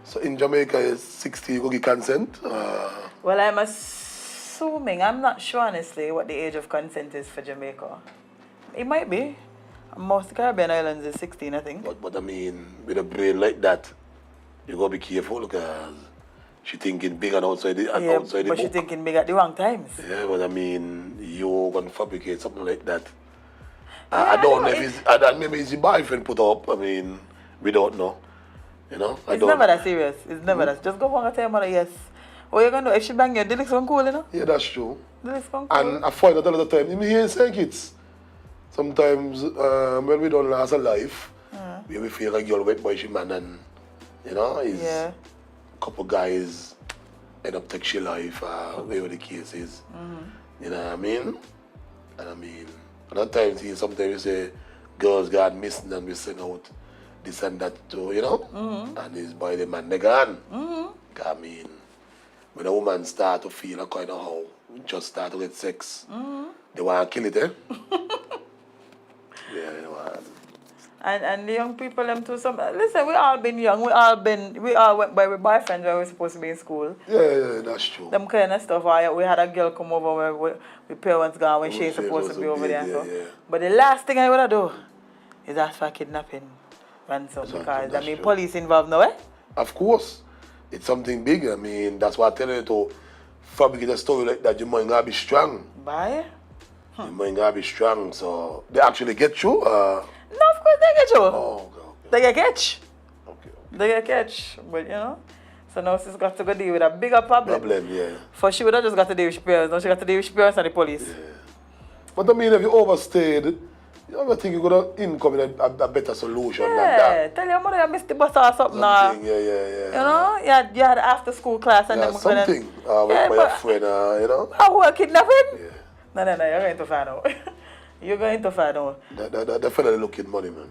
So in Jamaica, is 16, you go get consent? Well, I'm assuming, I'm not sure honestly what the age of consent is for Jamaica. It might be. Most Caribbean islands is 16, I think. But I mean, with a brain like that, you gotta be careful because she thinking big and outside the outside the but book. she thinking big at the wrong times. Yeah, but I mean, you gonna fabricate something like that. Yeah, I don't know if it's maybe it's the boyfriend put up. I mean, we don't know. You know, It's never that serious. It's never that. Just go home and tell your mother yes. What you gonna do? If she bang you, the lyrics gonna cool, you know? Yeah, that's true. The lyrics gonna cool. And I find out a lot of time, even here in St. Kitts, sometimes when we don't last a life, we feel like you're wet boy, she man, and you know, a couple guys end up taking your life, whatever the case is. You know what I mean? And I mean, other times, sometimes you say, girls got missing and we send out this and that too, you know? And it's by the man they gone. I mean, when a woman start to feel a kind of how, just start to get sex, they want to kill it, eh? Yeah, you know what? And the young people them too. Listen, we all been young. We all went by with boyfriends when we were supposed to be in school. Yeah, that's true. Them kind of stuff. We had a girl come over where parents gone when she ain't supposed to be over there. Yeah. But the last thing I would do is ask for kidnapping ransom because I mean police involved now, eh? Of course, it's something big. I mean, that's why I tell you to fabricate a story like that. Your mind gotta be strong. Bye. Your mind gotta be strong. So they actually get you. No, of course they get you. Oh, okay. They get catch. Okay. They get catch. But you know, so now she's got to go deal with a bigger problem. Yeah. For she would have just got to deal with her parents. Now she got to deal with her parents and the police. Yeah. But I mean, if you overstayed, you ever think you're gonna income in a better solution than that? Tell your mother you missed the bus or something. Yeah. You know, you had after school class and Yeah, then something. With your friend, you know? who are kidnapping? Yeah. No, you're going to find out. You're going to find out. The fella looking money, man.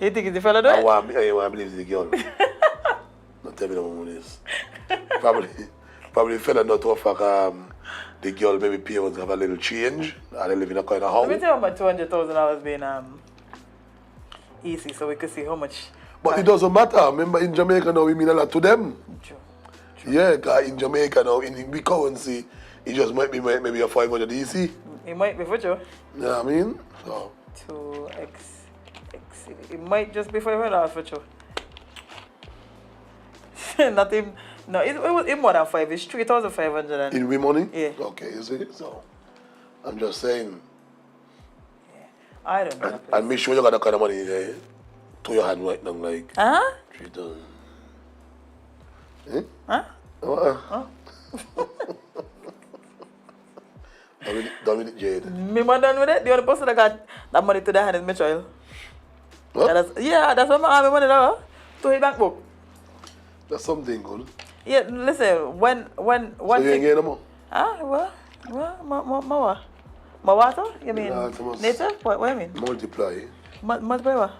You think it's the fella doing? I want to believe it's the girl. Not tell me no more this. Probably the fella not offer the girl maybe parents have a little change and they live in a kind of house. Let me tell you about $200,000 being easy so we could see how much. But it doesn't matter. Remember in Jamaica now we mean a lot to them. True. Yeah, because in Jamaica now in the currency it just might be maybe a 500 EC. It might be for you. You know what I mean? So 2x It might just be $500 for sure. Nothing. No, it was more than 5. It's 3,500. In we money? Yeah. Okay, you see? So, I'm just saying. I don't know. And make sure you got that kind of money to your hand right now, like. Huh? 3,000. Eh? Huh? Done with it, Jade. Me man done with it. The only person that got that money to their hand is my child. What? That's what my money now. To his bank book. That's something good. Yeah, listen, when So you ain't getting no more? What? My water? You mean Yeah, it must- native? What do you mean? Multiply. Multiply what?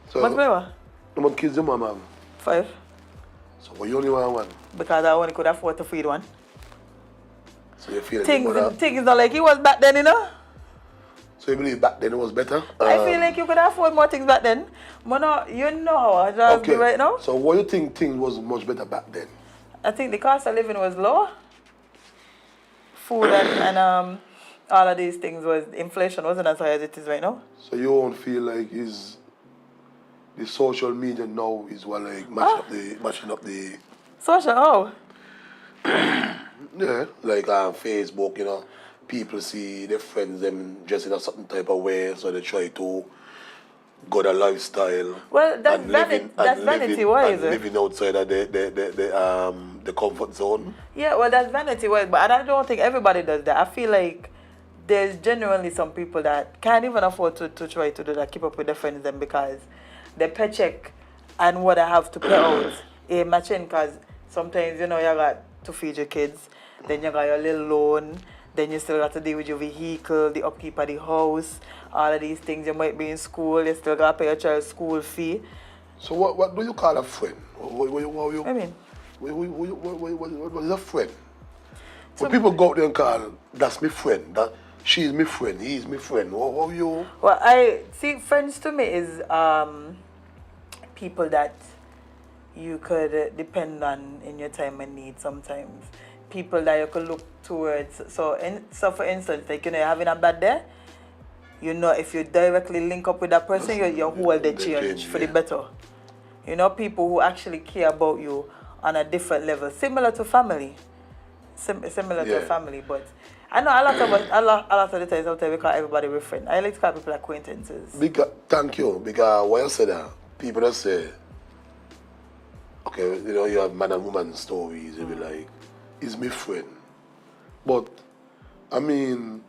So, Multiply what? how many kids your mom have? 5. So why you only want one? Because I only could afford to feed one. So you feel like you wanna- Things not like it was back then, you know? So you believe back then it was better? I feel like you could afford more things back then. But no, you know how I just be right now? So what you think things was much better back then? I think the cost of living was lower. Food and all of these things inflation wasn't as high as it is right now. So you won't feel like the social media now is what like matching up the Social, oh. yeah, like Facebook, you know, people see their friends them dressed in a certain type of way, so they try to go the lifestyle. Well, that's vanity wise. Living outside of the comfort zone. Yeah, well, that's vanity wise, but I don't think everybody does that. I feel like there's genuinely some people that can't even afford to try to do that, keep up with their friends them because their paycheck and what I have to pay out ain't matching because sometimes, you know, you got to feed your kids, then you got your little loan, then you still got to deal with your vehicle, the upkeep of the house, all of these things. You might be in school, you still got to pay your child's school fee. So what do you call a friend? What I mean, what is a friend? When people go out there and call, that's my friend, that she's my friend, he's my friend. How you? well, I see friends to me is people that you could depend on in your time and need sometimes. People that you could look towards. So for instance, like, you know, you're having a bad day, you know, if you directly link up with that person, your whole day change for the better. You know, people who actually care about you on a different level, similar to family. Similar to family, but I know a lot of us, a lot of the time, sometimes we call everybody a friend. I like to call people acquaintances. Thank you, because when you say that, people that say, okay, you know, you have man and woman stories, they be like, he's my friend. But, I mean,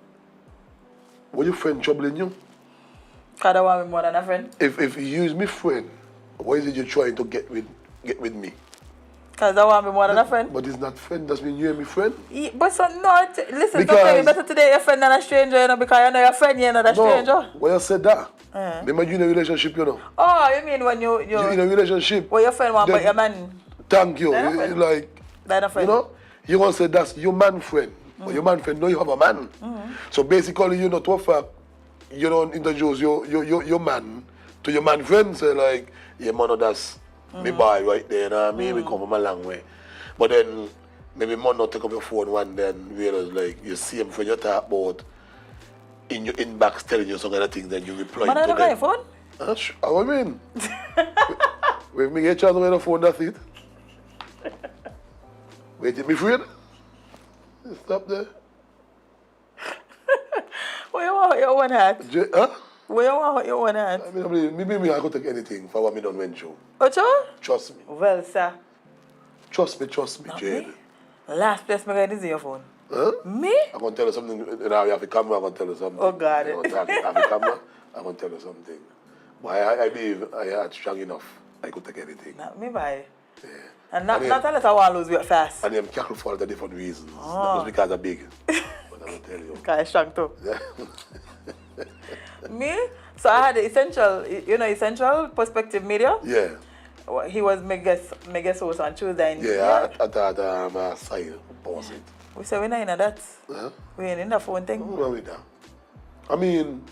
were your friend troubling you? Because I want me more than a friend. If you use me friend, why is it you're trying to get with me? Because I want me more than a friend. But it's not friend, that means you and me friend? Yeah, but so, no, listen, sometimes it's better today you're a friend than a stranger, you know, because you know your friend, you're not a stranger. No, when you said that, remember you in a relationship, you know? Oh, you mean when you in a relationship. Well, your friend want but your man. Thank you. They're not friend. Like, They're not friend. you know, you want to say that's your man friend. But your man friend know you have a man. So basically, you know, to a fact, you don't introduce your man to your man friend. Say like, yeah, man, that's me boy right there. You know what I mean? We come from a long way. But then, maybe man not take up your phone one then realize like, you see him friend you talk about in your inbox telling you some kind of things, then you reply Man, to I them. don't got your phone? What I mean? When me get a chance to get a phone, that's it. Wait, me friend? Stop there. Where you want your one hat? Huh? Where you want your one hat? I mean, I could take anything for what me done went through. Ocho? Trust me. Well, sir. Trust me, Jade. Me? Last place me get is in your phone. Huh? Me? I'm going to tell you something. You know, you have a camera, I'm going to tell you something. Oh, God. You know, I have a camera, I'm going to tell you something. But I believe I am strong enough. I could take anything. Not me, bye. Yeah. And not unless I want to lose weight fast. And I'm careful for the different reasons. Not just because I'm big. But I'm going to tell you. Because I'm strong too. Me? So I had the Essential Perspective Media. Yeah. He was my guest host on Tuesday. Yeah, I thought I side pause it. We said we're not in that. Huh? We ain't in the phone thing. What's wrong with that? I mean,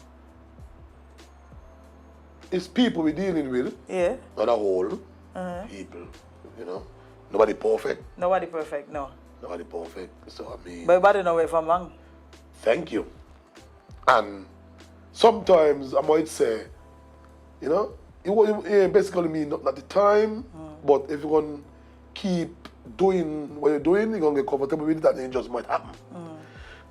it's people we're dealing with. Yeah. On a whole, people, you know. Nobody perfect. Nobody perfect, no. Nobody perfect. So, I mean... But everybody know where from wrong. Thank you. And sometimes I might say, You know? It basically mean not at the time, but if you're going to keep doing what you're doing, you're going to get comfortable with it and it just might happen.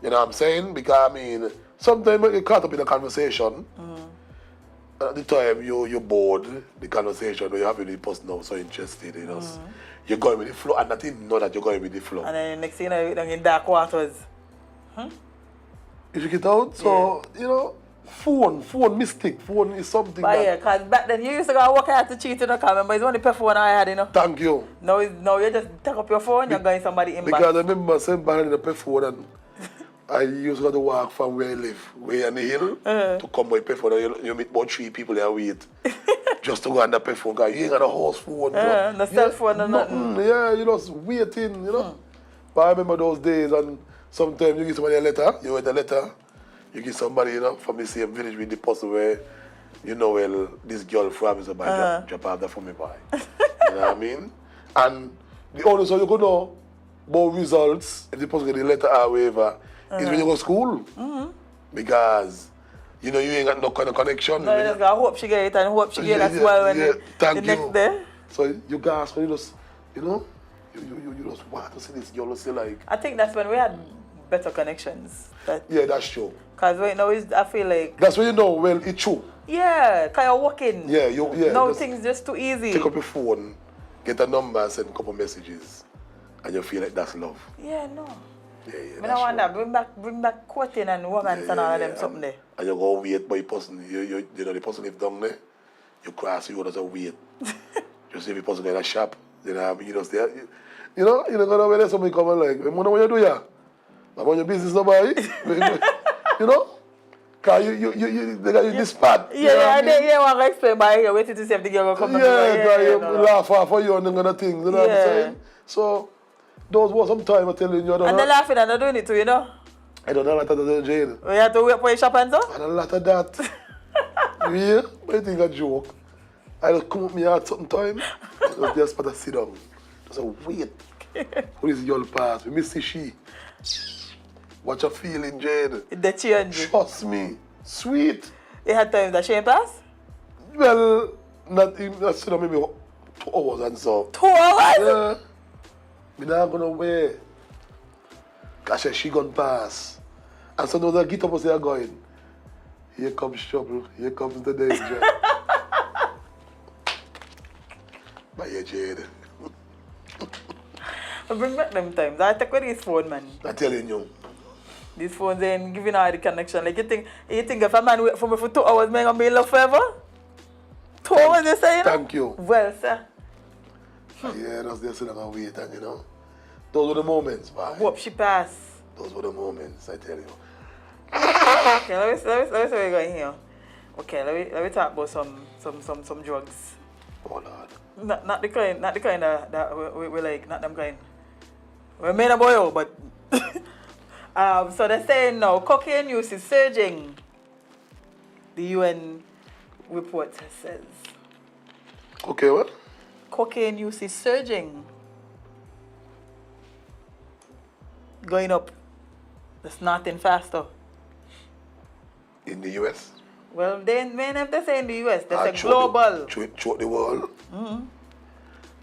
You know what I'm saying? Because, I mean, sometimes when you get caught up in a conversation, at the time you're bored, the conversation, or you're having the person now so interested, you know, you're going with the flow, and I didn't know that you're going with the flow. And then next thing you know, you're in dark waters. You check it out, so, you know, phone mystic, phone is something But yeah, because back then you used to go work hard to cheat, you know, remember, it's only per phone I had, you know. Thank you. Now you just take up your phone, you're going somebody in back. Because I remember sitting behind the pay phone and I used to go to walk from where I live, way on the hill, to come by pay phone. You meet about 3 people there wait. Just to go on the pay phone, because you ain't got a house phone. No cell phone or nothing. Yeah, you just waiting, you know. But I remember those days, and sometimes you give somebody a letter, you write a letter, you give somebody, you know, from the same village with the person where, you know, well, this girl from is about drop off that for me by. You know what I mean? And the only so you could know about results, if the person get the letter or whatever, is when you go to school. Because, you know, you ain't got no kind of connection. No, you just gotta hope she get it and hope she get it as well when the next day. So you gasp when you just, you know, you just want to see this girl, you see like... I think that's when we had better connections. Yeah, that's true. Because right now, I feel like... That's when you know, well, it's true. Yeah, because you're working. Yeah. Now things just too easy. Take up your phone, get a number and send a couple messages, and you feel like that's love. Yeah, no. Yeah, I want that. Bring back quoting and romance and all of them something there. And you go wait by the person, you know the person live down there, you cross you as a wait. Just see the person in a shop, then you just there. You know, you're not gonna wait somebody come and like, what you do here? I want your business number, you know? Because they got you this spot. Yeah, I want to explain by here, waiting to see if the girl will come. Yeah, you laugh for you and them kind of things, you know what I'm saying? So, those were some time I'm telling you. And they're laughing and they're doing it too, you know? I don't know a lot of that, Jade. We have to wait for your shop and so? And a lot of that. You hear? But I think a joke. I just come up me at certain time, I just put a sit down. Just wait. Who is your pass? We miss she. What you feeling, Jade? The change. Trust me. Sweet. You had times that she ain't pass? Well, not even, I sit down maybe 2 hours and so. 2 hours? Yeah. I'm not gonna wait. Cause she gonna pass. And so now they get up and say they're going. Here comes trouble, here comes the danger. But yeah, Jade. Bring back them times. I take with this phone, man. I'm telling you. These phones ain't giving her the connection. Like you think if a man wait for me for 2 hours, man gonna be in love forever? 2 hours, you say? Thank you. Well, sir. Yeah, that's just sitting and wait, and you know. Those were the moments, man. I hope she pass. Those were the moments, I tell you. Okay, let me see where we're going here. Okay, let me talk about some drugs. Oh Lord. Not the kind that we like, not them kind. We made a boy, but so they're saying now cocaine use is surging. The UN report says. Okay, what? Cocaine use is surging. Going up. There's nothing faster. In the US? Well, they may have to say in the US. They say global. Throughout the world?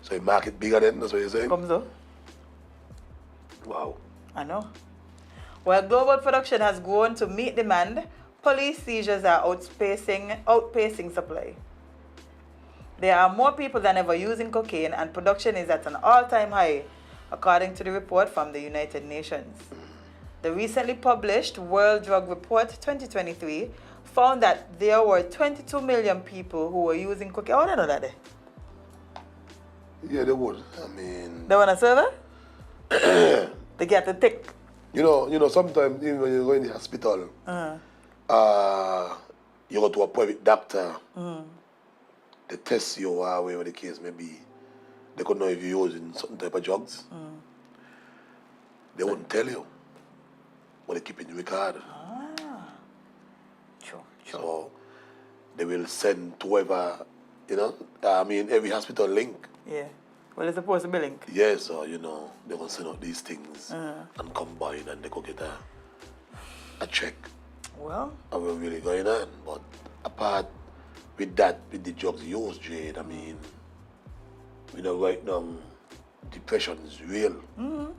So you market bigger then, that's what you're saying? Comes up. Wow. I know. While global production has grown to meet demand, police seizures are outpacing supply. There are more people than ever using cocaine, and production is at an all-time high, according to the report from the United Nations. The recently published World Drug Report 2023 found that there were 22 million people who were using cocaine. Oh, I don't know that. Yeah, they would. I mean... They want a server? They get the tick. You know, sometimes even when you go in the hospital, you go to a private doctor, they test you or whatever the case may be. They could know if you're using certain type of drugs. They wouldn't tell you. But they keep it in the record. Sure. So they will send to whoever, you know, every hospital link. Yeah. Well, it's supposed to be linked. Yeah, so, you know, they're going to send out these things and combine and they go get a check. Well. And we're really going on. But apart with that, with the drugs use, Jade, I mean, we know right now, depression is real. And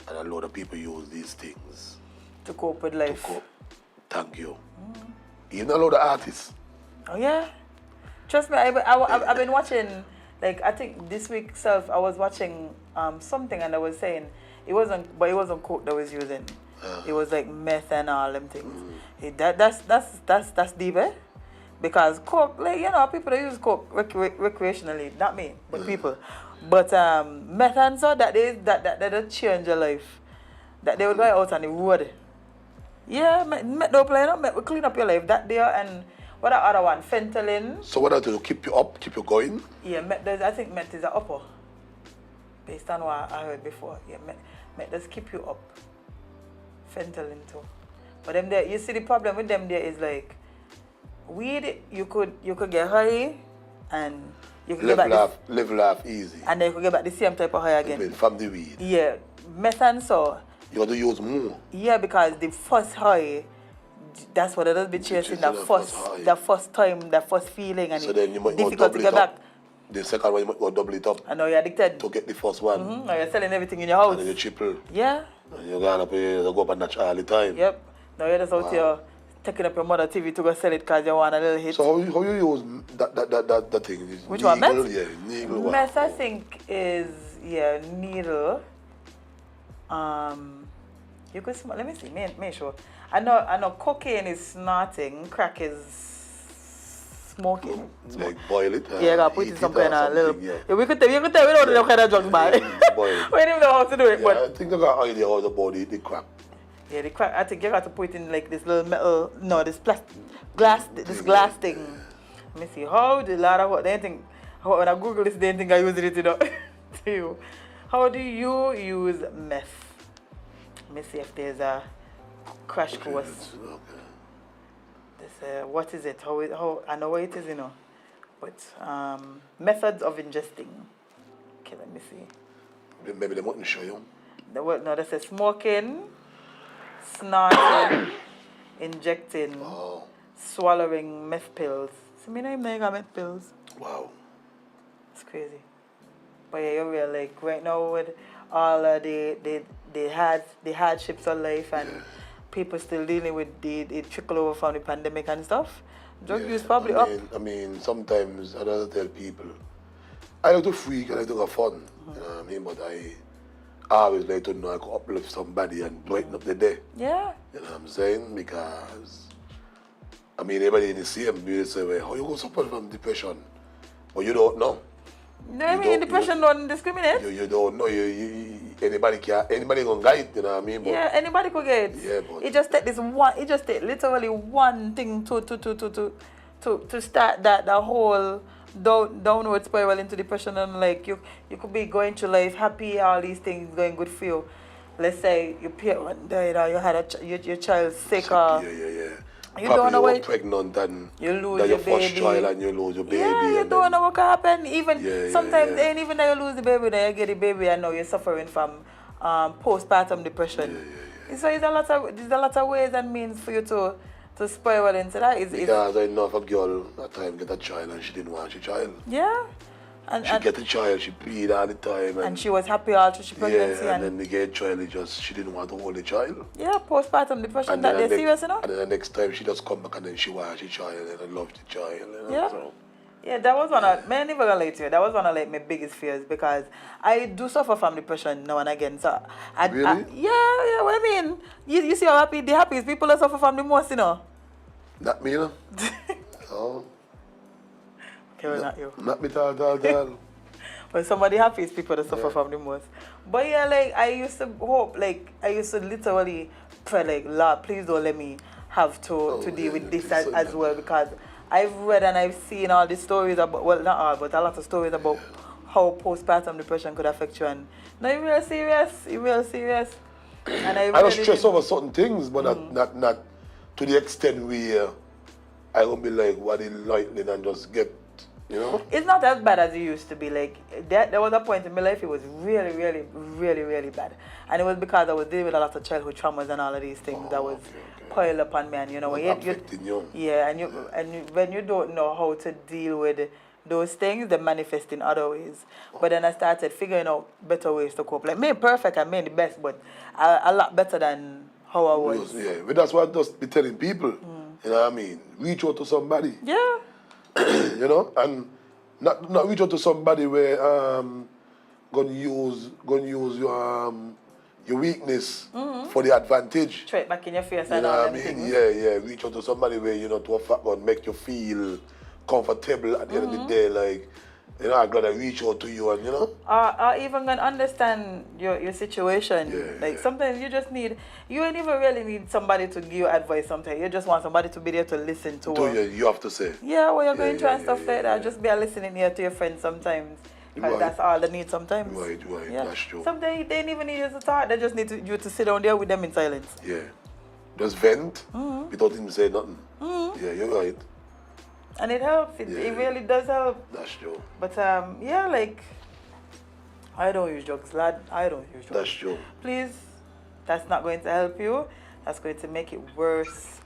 a lot of people use these things To cope with life. to cope. Thank you. Even a lot of artists. Oh yeah. Trust me, I've been watching, like I think this week self I was watching something and I was saying it wasn't coke that was using. It was like meth and all them things. That's deep, eh? Because coke, like people that use coke recreationally, not me, but people. But meth and so that change your life. That they would go out on the road. Yeah, meth don't play, meth will clean up your life. That there and what the other one? Fentanyl. So what to keep you up, keep you going? Yeah, I think meth is an upper. Based on what I heard before. Yeah, meth does keep you up. Fentanyl too. But them there, you see the problem with them there is like weed you could get high and you could live life easy. and then you could get back the same type of high again. From the weed. Yeah. Meth and so. You got to use more. Yeah, because the first high, that's what it does be chasing, the first time, the first feeling, and so then you might difficult to get back. The second one you might go double it up. I know you're addicted. To get the first one. Now you're selling everything in your house. And then you triple. Yeah. And you're going to go up and all the time. Yep. Now you're just out here taking up your mother TV to go sell it because you want a little hit. So how you use that thing? Which one, meth? Yeah, needle. Meth, I think, is, needle. You could let me see, make sure. I know cocaine is snorting, crack is smoking. Like boil it. Yeah, gotta put it in some kind of little. Yeah. You could tell we don't know the kind of drugs, man. Boil it. We don't even know how to do it, Yeah, but I think they got idea how the body, the crack. yeah, the crack. I think you got to put it in like this little metal. No, this glass thing. Let me see. How the lot of what they think. When I Google this, they think I use it, to you. How do you use meth? Let me see if there's a crash course. Okay. This, what is it? How I know what it is, But methods of ingesting. Okay, let me see. Maybe they wouldn't show you. No, they say smoking, snorting, injecting, swallowing meth pills. So me know him got meth pills. Wow. It's crazy. But yeah, you're real, like right now with all the hardships of life and people still dealing with the trickle over from the pandemic and stuff. Drug use probably up. I mean, sometimes I don't tell people. I like to freak, I like to have fun. You know what I mean? But I always like to know I could uplift somebody and brighten up the day. Yeah. You know what I'm saying? Because, I mean, everybody in the same view say, well, how you go suffer from depression? But you don't know. No, I mean, depression don't discriminate. You don't know. Anybody gonna guide, you know what I mean? But yeah, anybody could get it. Yeah, but it just take literally one thing to start that whole downward spiral into depression, and like you could be going through life happy, all these things going good for you. Let's say your parent died or you had your child sick or you don't know what pregnant and you lose your baby. first child and you lose your baby. Yeah, you don't know what can happen. Even sometimes ain't even that you lose the baby, then you get the baby and now you're suffering from postpartum depression. So there's a lot of ways and means for you to spiral into that. Because I know if a girl at time get a child and she didn't want her child. Yeah. She get a child, she plead all the time. And she was happy all through she pregnancy. Yeah, and then they get a child, she didn't want to hold the child. Yeah, postpartum depression, and they're serious, And then the next time she just come back and then she wants the child and I love the child. Yeah. So. Yeah, that was one of, man, never gonna lie to you, that was one of like my biggest fears because I do suffer from depression now and again. So Really? Yeah, what I mean, you see how the happiest people that suffer from the most, Not me, Oh. Okay, well, not you. Not me, tal. But somebody happy is people that suffer from the most. But yeah, like I used to hope, like I used to literally pray, like, Lord, please don't let me have to deal with this as well, because I've read and I've seen all the stories about, well, not all, but a lot of stories about how postpartum depression could affect you. And no, you're real serious. And I don't stress over certain things, but not to the extent where I won't be like what lightning and just get You know? It's not as bad as it used to be. Like, there was a point in my life it was really, really, really, really bad. And it was because I was dealing with a lot of childhood traumas and all of these things that was piled upon me. And you know, affecting you. yeah, when you don't know how to deal with those things, they manifest in other ways. But then I started figuring out better ways to cope. Like, me perfect, I made the best, but a lot better than how I was. Yeah, but that's what I just be telling people. You know what I mean? Reach out to somebody. Yeah. You know, and not reach out to somebody where gonna use your weakness for the advantage. Try it back in your face You and know all what I them mean? things. Yeah. Reach out to somebody where to a fact gonna make you feel comfortable at the end of the day. Like, I'm glad I reach out to you, and Or even gonna understand your situation. Yeah, Like yeah. sometimes you just need, you ain't even really need somebody to give you advice sometimes. You just want somebody to be there to listen to. you have to say. Yeah, what you're going through and yeah, stuff yeah, like that. yeah. Just be a listening ear to your friends sometimes. Because Right. that's all they need sometimes. Right, Yeah. that's true. Sometimes they don't even need you to talk. They just need you to sit down there with them in silence. Yeah. Just vent without him saying nothing. Yeah, you're right. And it helps. It Yeah. really does help. That's true. But yeah, like, I don't use drugs, lad. I don't use drugs. That's true. Please, that's not going to help you. That's going to make it worse.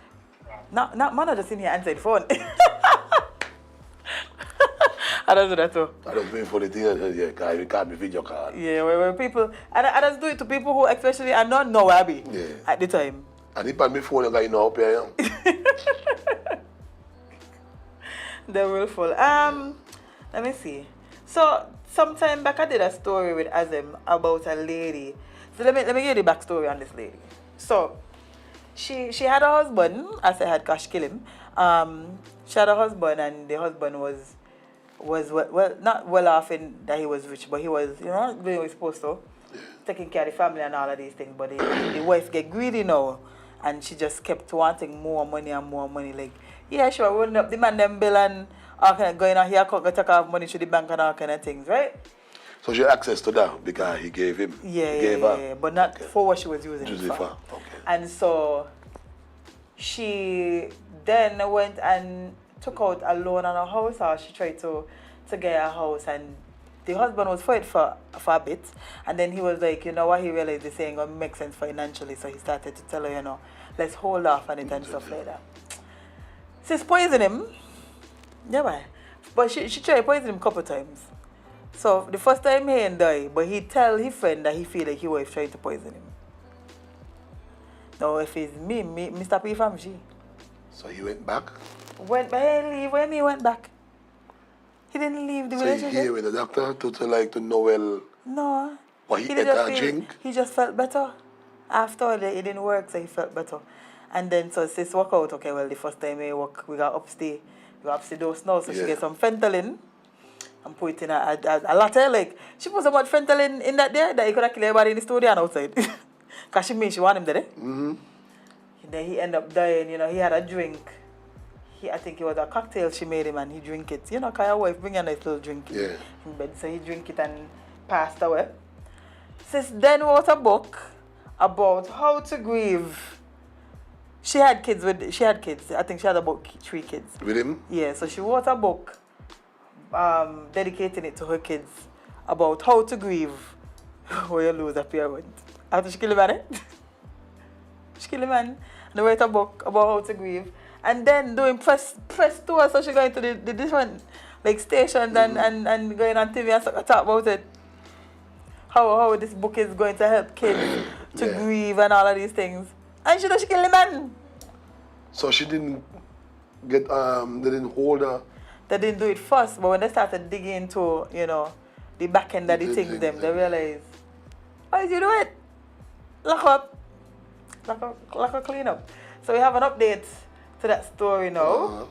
Not man, just in here answer the phone. I don't do that too. I just wait for the thing and you can't be video card. Yeah, where people, and I just do it to people who especially I don't know where I be Yeah. at the time. And if on my phone, you know up here. They're real full. Let me see. So sometime back I did a story with Azem about a lady. So let me give you the backstory on this lady. So she had a husband, as I had cash kill him. She had a husband and the husband was well not well off in that he was rich, but he was, doing what he was supposed to. Taking care of the family and all of these things. But the wife get greedy now and she just kept wanting more money and more money. Like, yeah, sure, running up the man them bill and all kind of going out here, go take off money to the bank and all kind of things, right? So she had access to that because he gave him. Yeah, he gave her. yeah, but not for what she was using it for. Okay. And so she then went and took out a loan on a house, or she tried to get a house, and the husband was for it for a bit, and then he was like, you know what, he realized this ain't gonna make sense financially, so he started to tell her, let's hold off on it and stuff like that. Sis poisoned him. Yeah, man. But she tried to poison him a couple times. So the first time he ain't die, but he tell his friend that he feel like his wife tried to poison him. Now if it's me, Mr. P from she. So he went back. Went back, leave when he went back. He didn't leave the So he relationship. here with the doctor to know well. No. What, he ate did just a drink? He just felt better. After it didn't work, so he felt better. And then so sis walk out, okay, well the first time we walk, we got upstairs. We got upstairs dose now, so she get some fentanyl and put it in a latte. Like, she put so much fentanyl in that there that he could have killed everybody in the studio and outside. Because she want him there. Mm-hmm. Then he ended up dying, he had a drink. I think it was a cocktail she made him and he drink it. Because your wife bring a nice little drink in bed. So he drink it and passed away. Since then wrote a book about how to grieve. She had kids. I think she had about 3 kids. With him? Yeah, so she wrote a book dedicating it to her kids about how to grieve when you lose a parent. After she killed the man, she killed the man. And they wrote a book about how to grieve. And then doing press tours, so she going to the different stations and going on TV and talk about it. How this book is going to help kids to grieve and all of these things. And she killed the man. So she didn't get they didn't hold her. They didn't do it first, but when they started digging into, the back end of the things, they realized, how did you do it? Lock up, clean up. So we have an update to that story now.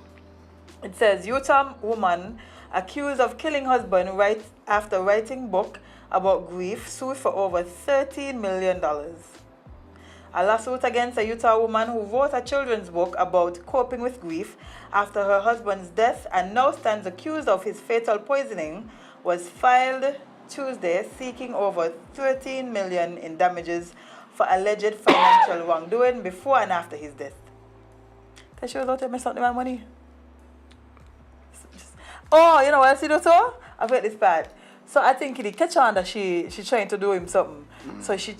It says, Utah woman accused of killing husband right after writing book about grief sued for over $13 million. A lawsuit against a Utah woman who wrote a children's book about coping with grief after her husband's death and now stands accused of his fatal poisoning was filed Tuesday, seeking over $13 million in damages for alleged financial wrongdoing before and after his death. Because she was out there messing up my money. Oh, you know what I see that too? I've heard this part. So I think he catch on that she trying to do him something. So he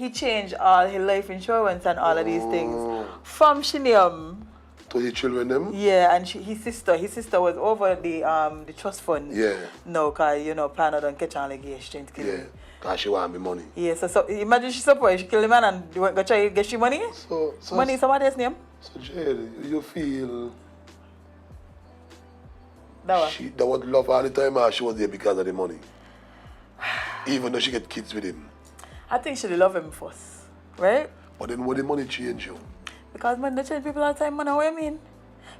changed all his life insurance and all of these things from Shinium. To his children them? Yeah, and his sister was over the trust fund. Yeah. No, cause you know, Planner don't catch on like she trying to kill Yeah. him. Cause she want me money. Yeah, so imagine she surprised she kill the man and go try to get she money. So Money is somebody else's name. So Jade, you feel That one. that was love all the time, or she was there because of the money? Even though she get kids with him. I think she love him first, right? But then what the money change you? Because man, they change people all the time, man. What I mean?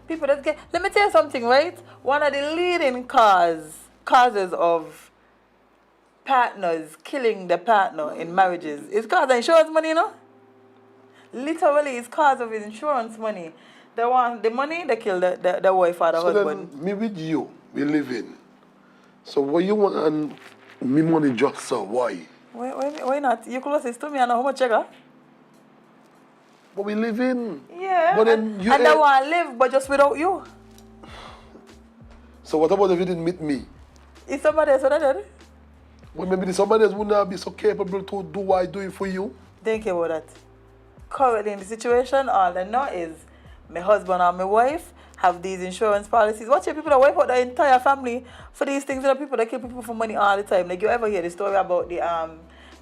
People that get. Let me tell you something, right? One of the leading causes of partners killing the partner in marriages is cause of insurance money, you know? Literally, it's cause of insurance money. They want the money, they kill the wife or the husband. Then me with you, we live in. So what you want and me money just so why? Why not? You closest to me, I know how much you got. But we live in. Yeah. But then you and they want to live, but just without you. So what about if you didn't meet me? Is somebody else what I did? Well, maybe somebody else would not be so capable to do what I do it for you. Think about that. Currently in the situation, all they know is my husband and my wife have these insurance policies. Watch your people that wipe out the entire family for these things. There are people that kill people for money all the time. Like you ever hear the story about the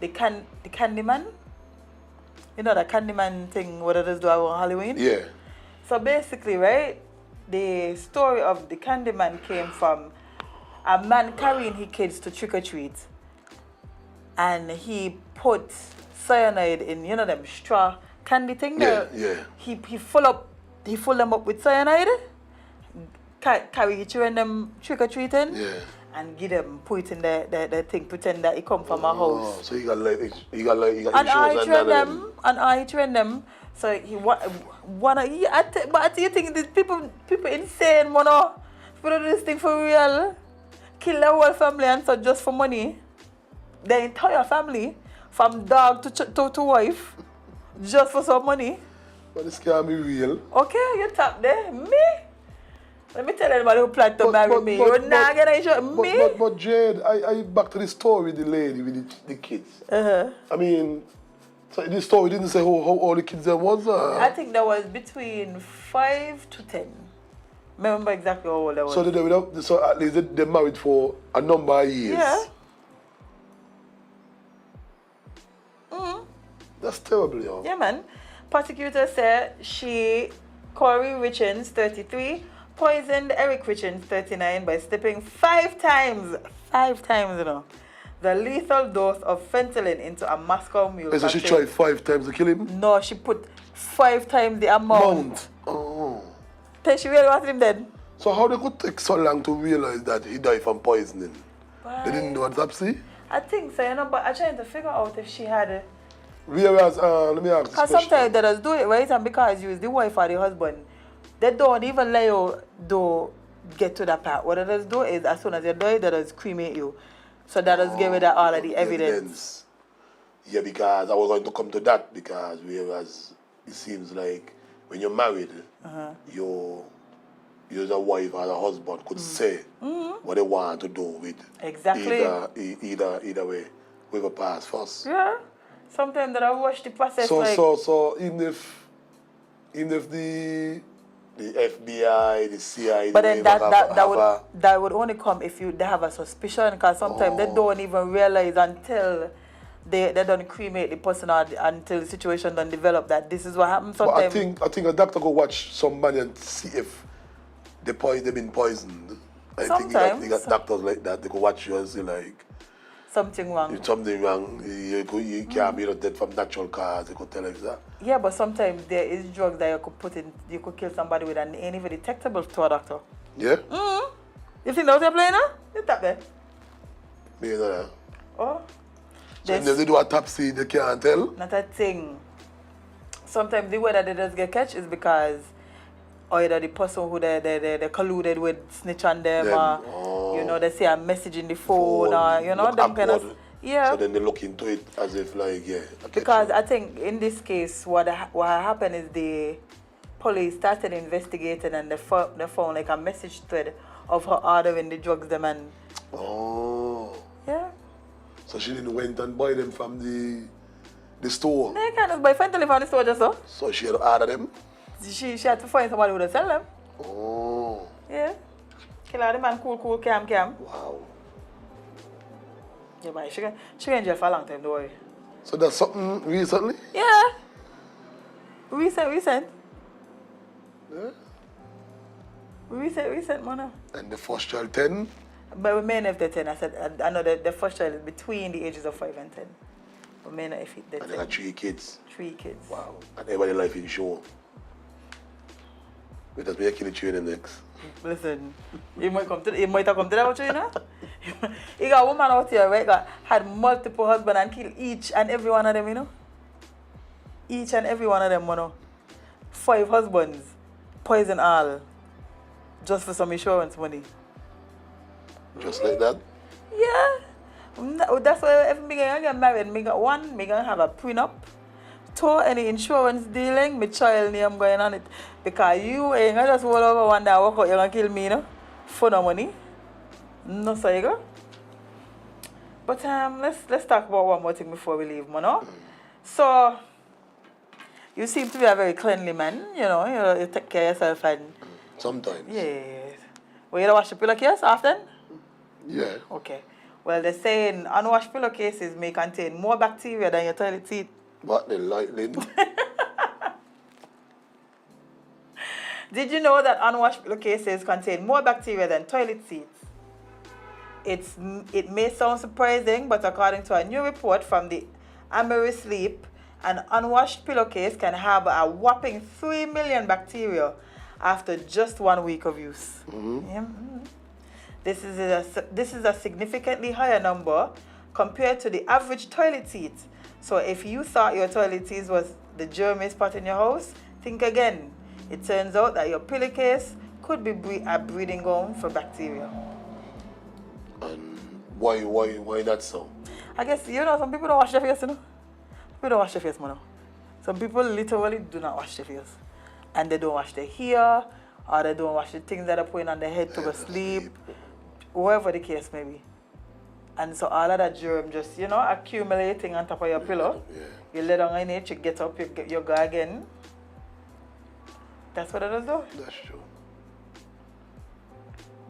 Candyman? You know the Candyman thing, what it is do on Halloween? Yeah. So basically, right, the story of the Candyman came from a man carrying his kids to trick-or-treat. And he put cyanide in, you know, them straw candy thing there. Yeah. He full them up with cyanide, carry his children them trick-or-treating. Yeah. And give them, put it in the thing, pretend that it come from a house. So you got insurance And I train them. So but you think these people insane, man? People do this thing for real. Kill the whole family and so just for money. The entire family, from dog to wife, just for some money. But this can't be real. Okay, you tap there. Me? Let me tell anybody who plan to marry me. You're not gonna insurance me? But Jade, I back to the story with the lady with the kids. I mean, so this story didn't say how old the kids there was? I think that was between 5 to 10. Remember exactly how old I was. So at least they're married for a number of years. Yeah. That's terrible, yo. Yeah, man. Prosecutor said Corey Richens, 33, poisoned Eric Richens, 39, by slipping 5 times, you know, the lethal dose of fentanyl into a Moscow Mule. So she tried 5 times to kill him? No, she put 5 times the amount. Oh. Then she really wanted him dead. So how they could take so long to realize that he died from poisoning? Why? They didn't do autopsy? I think so, you know, but I'm trying to figure out if she had a... Whereas, let me ask this Because question. sometimes they just do it, right? And because you is the wife or the husband, they don't even let you get to that part. What they just do is, as soon as you die, they just cremate you. So that just give it all of the evidence. Yeah, because I was going to come to that, because whereas it seems like when you're married, you as a wife or a husband could say what they want to do with either way, whoever pass first. Yeah. Sometimes they watch the process So even if the FBI, the CIA, but then that would only come if they have a suspicion, because sometimes they don't even realize until they don't cremate the person or until the situation don't develop that this is what happens sometimes. But I think a doctor go watch somebody and see if they've been poisoned. I think you got doctors like that, they go watch you and see like something wrong. If something wrong, you can't be dead from natural cause, they could tell you that. Yeah, but sometimes there is drugs that you could put in, you could kill somebody with and ain't even detectable to a doctor. Yeah? You think that's what you're playing now? You tap there. Me know that. Oh. So if they do a autopsy, they can't tell? Not a thing. Sometimes the way that they just get catch is because either the person who they colluded with snitch on them or, you know, they say a message in the phone or, you know, them kind of... Yeah. So then they look into it as if like, Because I think in this case, what happened is the police started investigating and they found like a message thread of her ordering the drugs them and yeah. So she didn't went and buy them from the store. They can't just buy fentanyl from the store just so. So she had to order them. She had to find somebody who would sell them. Oh. Yeah. Kill her the man cool cam. Wow. Yeah, but she can in jail for a long time, don't worry. So that's something recently? Yeah. Recent. Yeah. Recent, man. And the first child 10? But we may not have the 10. I said, I know the first child is between the ages of 5 and 10. We may not have hit the 10. And they got 3 kids? 3 kids. Wow. And everybody life in show. We just be killing children next. Listen, he might have come to that out, you know? He got a woman out here, right? Had multiple husbands and killed each and every one of them, you know? Each and every one of them, you know? 5 husbands, poison all, just for some insurance money. Just like that? Yeah. That's why if me gonna get married, me gonna have a prenup. 2, any insurance dealing, my child name going on it. Because you ain't gonna just roll over one day walk out, you're gonna kill me, you know? For no money. No, so you go. But let's talk about one more thing before we leave, you know? So you seem to be a very cleanly man, you know, you take care of yourself and Sometimes. yes. Well, you don't wash the pillowcase often? Yeah. Okay. Well, they're saying unwashed pillowcases may contain more bacteria than your toilet seat. What the lightning? Did you know that unwashed pillowcases contain more bacteria than toilet seats? It may sound surprising, but according to a new report from the Amory Sleep, an unwashed pillowcase can harbor a whopping 3 million bacteria after just 1 week of use. Yeah. This is a significantly higher number compared to the average toilet seat. So if you thought your toilet seat was the germy spot in your house, think again. It turns out that your pillowcase could be a breeding ground for bacteria. And why that so? I guess, you know, some people don't wash their face, you know. People don't wash their face, man. Some people literally do not wash their face. And they don't wash their hair, or they don't wash the things that are putting on their head to go sleep, whatever the case may be. And so all of that germ just, you know, accumulating on top of your pillow. Yeah. You lay down in it, you get up, you go again. That's what it does though. That's true.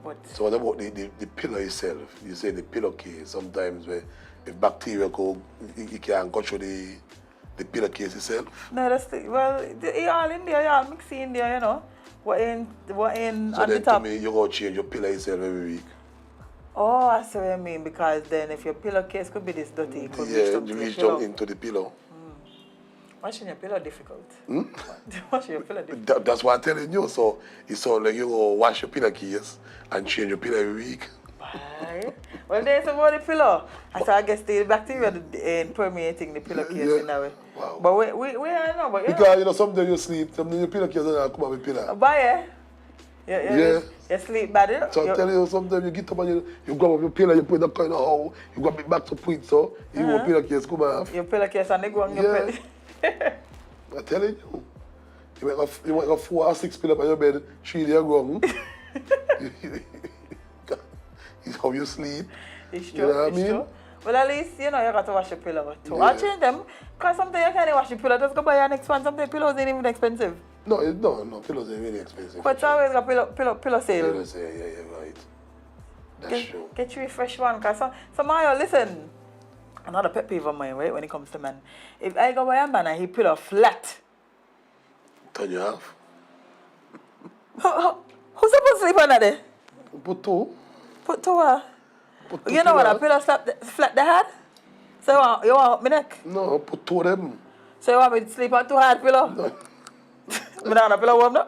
But So what about the pillow itself? You say the pillowcase, sometimes where if bacteria go, it can go through the pillowcase itself. no, that's well, you all in there, you all mix in there, you know. What in So on the then top. to me, you go change your pillow itself every week. Oh, I see what you mean, because then if your pillowcase could be this dirty, it could reach Yeah, up to you your reach pillow. down into the pillow. Washing your pillow difficult. Washing your pillow difficult. That's what I'm telling you. So it sounds like you go wash your pillowcase and change your pillow every week. Right. Well, there's about the pillow. So I guess the bacteria ain't permeating the pillowcase in a way. Wow. But we don't know. But Because you know, sometimes you sleep, sometimes your pillowcase doesn't come up with pillow. But Yeah. you sleep bad. So I'm telling you, sometimes you get up and you grab up your pillow, you put it in that kind of hole, you grab it back to put it so you want pillowcase come off. Your pillowcase and they go on your Yeah. pillow. I'm telling you. You might have 4 or 6 pillows on your bed, 3 days wrong. It's how you sleep. It's You true. know what I It's mean? true. Well, at least, you know, you got to wash your pillow too. Yeah. I'll change them. Because sometimes you can't wash your pillow. Just go buy your next one. Sometimes pillows ain't even expensive. No, pillows ain't really expensive. But it's always got pillow sale. Pillows, yeah, right. That's true. Get you a fresh one. Because some of you, listen, another pet peeve of mine, right, when it comes to man. If I go buy a man and he pillow flat, Turn you off. who's supposed to sleep on that there? Put 2. Put to her. Put 2 You know what, a pillows. pillow flat the head? So you want my neck? No, put 2 of them. So you want me to sleep on 2 hard pillow? No. Me not on a pillow warm now?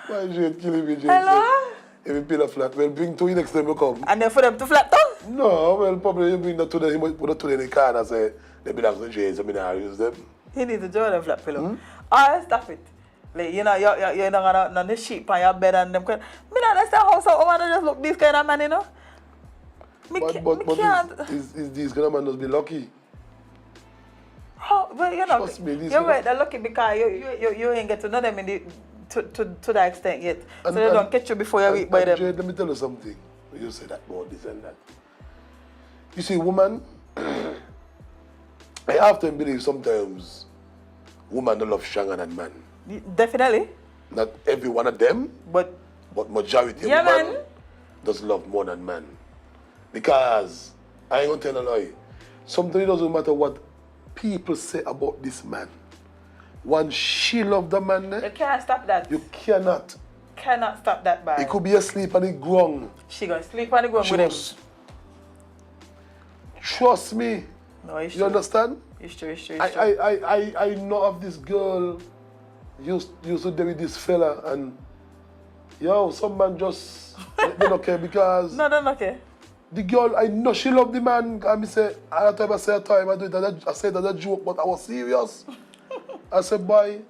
Why is Jade killing me, Jade? Hello? If you pillow flat, well, bring 2 in next time you come. And then for them to flat down? No, well, probably you bring that to them, you might put it to them in the car and say, they belong to Jade, so I not use them. He needs to join them flat pillow. Alright, stop it. Like, you know, you're not on the sheep on your bed and them kind. Me not understand how some woman just look this kind of man, you know? Me can't. Is these kind of man must be lucky. Oh, but you know, Trust me, this you're one- right, they're lucky because you ain't get to know them in the to that extent yet. So they don't catch you before you weak by them. Jade, let me tell you something. You say that about this and that. You see, woman, I often believe sometimes woman don't love stronger than man. Definitely. Not every one of them, But majority yeah, of man man. does love more than man. Because, I ain't gonna tell a lie, sometimes it doesn't matter what people say about this man. Once she love the man, You can't stop that. you cannot. Cannot stop that by. He could be asleep on the ground. She gonna sleep on the ground with him. Trust me. No, it's You true. understand? It's true, it's true, I, it's true. I know of this girl used to date with this fella, and yo, some man just they don't care because No, no, okay. the girl, I know she loved the man. And me say, at the time I say I do it, I said it as a joke, but I was serious. I said, boy,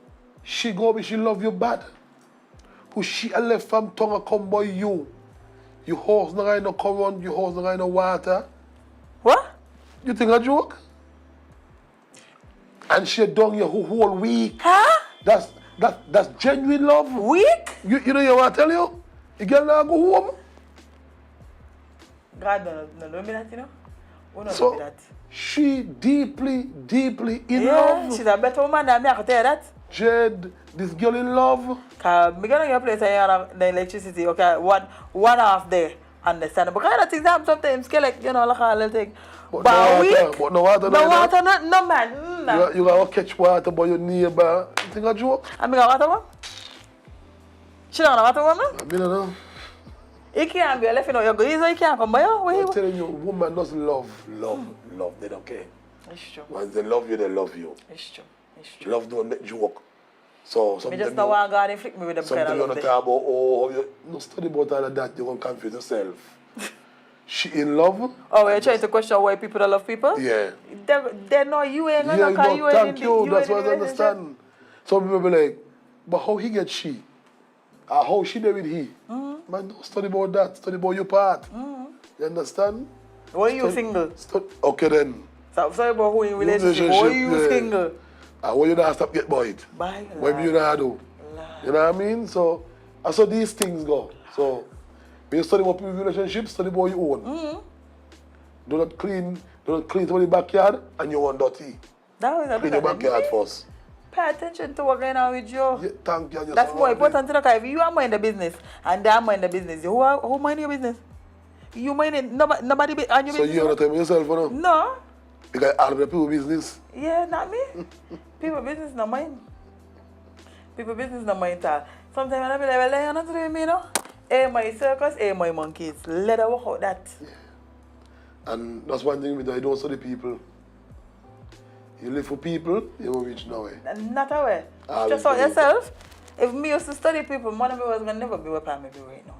she go me, she love you bad. Who she left from tongue and come by you. You horse no right no come on, you horse no right no water. What? You think I joke? And she done your whole week. Huh? That's genuine love. Weak? You know what I tell you? You girl now go home. God no know me that, you know? Who don't know So me that? she deeply in Yeah, love. she's a better woman than me, I can tell you that. Jade, this girl in love. Cause me gonna your place and you have the electricity, okay, one half there. Understand? But kind of things happen sometimes, scale like, you know, like a little thing. But But no a water, week, but no water, no no, water, no man. Nah. You gotta catch water by your neighbor. You think I joke? I mean, water one? She don't know water one, man? I mean, I know. He can't be left, you know, you go easy, he can't come by you. I'm telling you, woman doesn't love. They don't care. It's true, Once they love you, they love you. it's true, it's true. Love don't make joke. So Me sometimes just don't want to go and inflict me with them kind sometimes of you love want to there. talk about, oh, you no study about all of that, you're going to confuse yourself. She in love? Oh, you're trying to question why people don't love people? Yeah. They know you ain't Yeah, gonna call you ain't thank in you. the, That's you what ain't I in the relationship. understand. Some people be like, but how he get she? How she there with he? Man, don't study about that. Study about your part. You understand? Why you single? Okay then. So sorry about who in relationship. Why you yeah. single? Why you not stop get boy? Bye. What you not do? You know what I mean? So, I saw these things go. So, when you study about people's relationships, study about your own. Do not clean somebody's backyard and you want dirty. That was Clean your backyard first. Pay attention to what's going on with you. Yeah, thank you. That's more important to know. If you are mind the business and they are mind the business, who mind your business? You mind it, nobody be on your So business. you understand yourself, you know? No. Because all of the people business. Yeah, not me. People business not mine. People business not mine at all. Sometimes I be like, well, you're not doing me, you know? My circus, my monkeys. Let her work out that. And that's one thing with I don't study people. You live for people, you will reach nowhere. Not aware. Just out yourself. If me used to study people, one of me was gonna never be where I'm right now.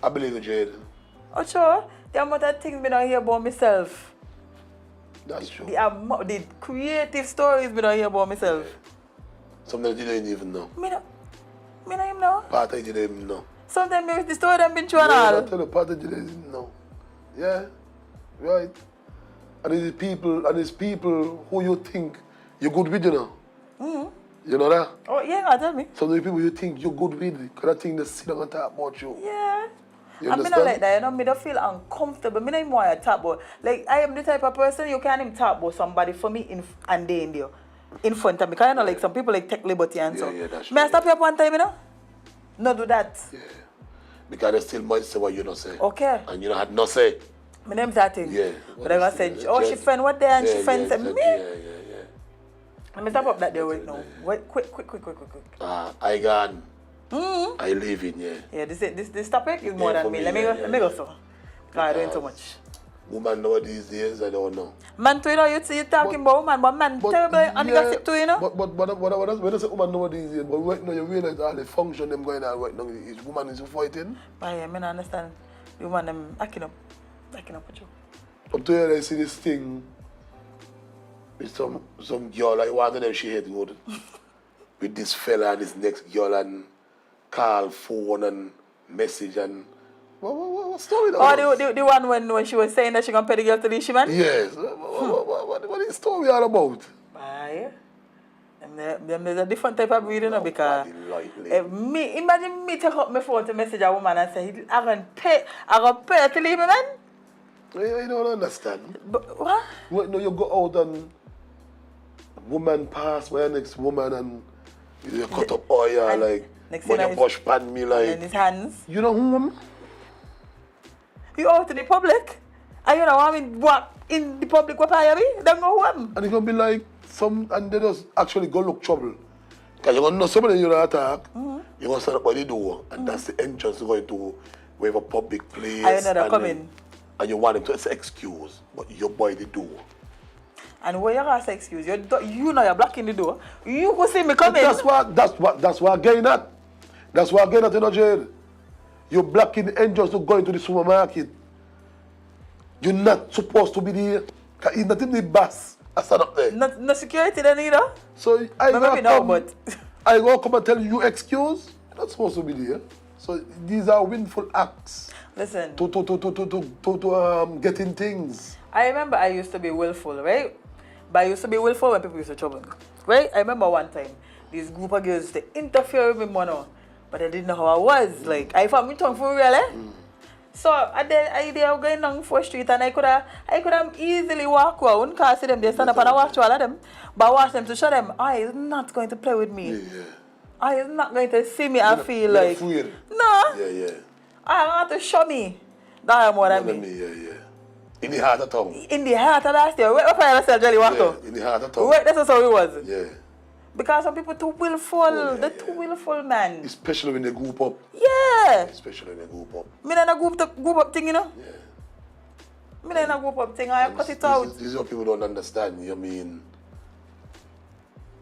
I believe in Jade. Oh sure, the amount of things me don't hear about myself. That's true. The creative stories me don't hear about myself. Sometimes you don't even know. Me not even know. Part of you don't even know. Sometimes maybe the story them been through and I all. tell you, part of you don't even know. Yeah, right. And it's people who you think you're good with, you know. You know that? Oh yeah, tell me. Some of the people you think you're good with, because I think they sit down and talk about you. Yeah. You I mean, understand? not like that, you know, me don't feel uncomfortable. Me not even want to talk about. Like, I am the type of person you can't even talk about somebody for me and they in there, in front of me. Because you know, like, some people like take liberty and so. Yeah, that's May I true. stop you up one time, you know? No do that. Yeah. Because they still might say what you don't say. Okay. And you don't have no say. My name's that thing. Yeah. But I gonna say, oh, she friend what there and she friend said, me. Yeah. Let me stop up that there right now. Wait, quick. I gone. I live in, yeah. Yeah, this topic is more Yeah, than for me. me, Let me yeah, go. Let me go, yeah. so. Because I doing too much. Woman nowadays days, I don't know. Man, too, you know, you talking about woman, but man, terrible and you gossip too, you know? But when I say woman nowadays days, but right now you realize all the function them going on right now is woman is fighting. But yeah, I mean, I understand. The woman them acting up with you. Up to here I see this thing with some girl, like one of them she had good with this fella and this next girl and call phone and message and what story that was? Oh, the one when she was saying that she gonna pay the girl to leave she man? Yes. What is the story all about? Bye. There's a different type of breed, you know, because imagine me take up my phone to message a woman and say, I can pay to leave me, man. I don't understand. But what? Well, no, you go out and woman pass by the next woman and you cut up oil and like next when thing you is- brush pan me like In his hands. you know who? You out in the public. And you know, I mean, walk in the public, what I mean? Don't know who I'm. And it's gonna be like and they just actually go look trouble. Because you're gonna know somebody you're gonna attack, you're gonna stand up by the door, and that's the entrance you're going to where you have a public place. I know they're and coming. And you want them to say excuse, but you're by the door. And when you're gonna say excuse, you know you're blocking the door. You will see me coming. That's what I'm getting at. That's what I'm getting at, you know, Jade. You're blocking the entrance to go into the supermarket. You're not supposed to be there. It's not in the bus. I stand up there. No security then either. So I Maybe go no, but I go come and tell you excuse. You're not supposed to be there. So these are willful acts listen. to getting things. I remember I used to be willful, right? But I used to be willful when people used to trouble me, right? I remember one time, this group of girls used to interfere with me, mono, but I didn't know how I was. Like, I found me tongue for real, eh? So, I was going down 4th Street and I could have easily walk around because I see them, they stand up and I watch all of them. But I watch them to show them, I is not going to play with me. Yeah. I is not going to see me and feel like, Afraid. no, Yeah. I want to show me. That's what I mean. Yeah. In the heart of town. In the heart of last year, where I was Jelly walk Yeah, out. in the heart of town. Right, that's how it was. Yeah. Because some people too willful, they're too willful, man. Especially when they group up. Yeah. Especially when they group up. Me not a group up thing, you know. Yeah. Me not a group up thing. I cut it out. This is what people don't understand. You mean,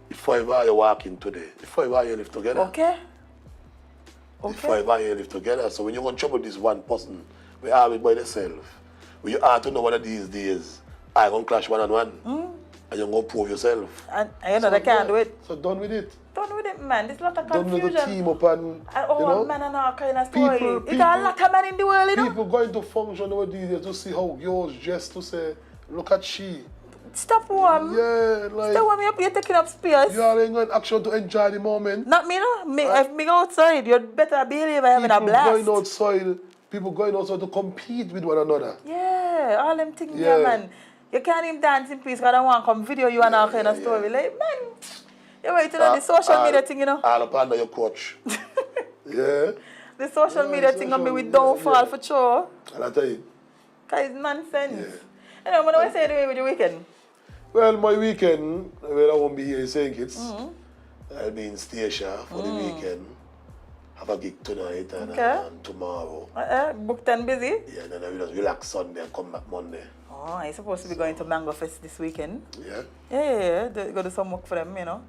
if 5 of you walking today, if 5 of you live together. Okay. If 5 of you live together. So when you want to trouble this one person, we are by themselves. When you have to know one of these days, I going to clash one-on-one. And you're going to prove yourself. And you know they can't do it. So done with it. Done with it, man. There's a lot of Done with confusion. the team up and, You know, man and all kind of story. People- It's a lot of men in the world, you know. People going to function over these days to see how girls dress to say, look at she. Stop warm. Yeah, like, Stop warm. You're taking up space. you are going action to enjoy the moment. Not me, no. If me go outside, you'd better behave by having a blast. People going outside to compete with one another. Yeah, all them things, Yeah. yeah, man. You can't even dance in peace because I don't want to come video you and all kind of story. Like, man, you're waiting on the social media thing, you know. All up under your coach. Yeah. The social media thing on me with social- downfall yeah. for sure. And I tell you, Because it's nonsense. Yeah. You know, what do I say anyway with the weekend? well, my weekend, when I won't be here in St. Kitts, I'll be in Stacia for the weekend. Have a gig tonight and Okay. tomorrow. Booked and busy? Yeah, then I will just relax Sunday and come back Monday. Oh, I'm supposed to be going to Mango Fest this weekend. Yeah. Yeah. Go do some work for them, you know.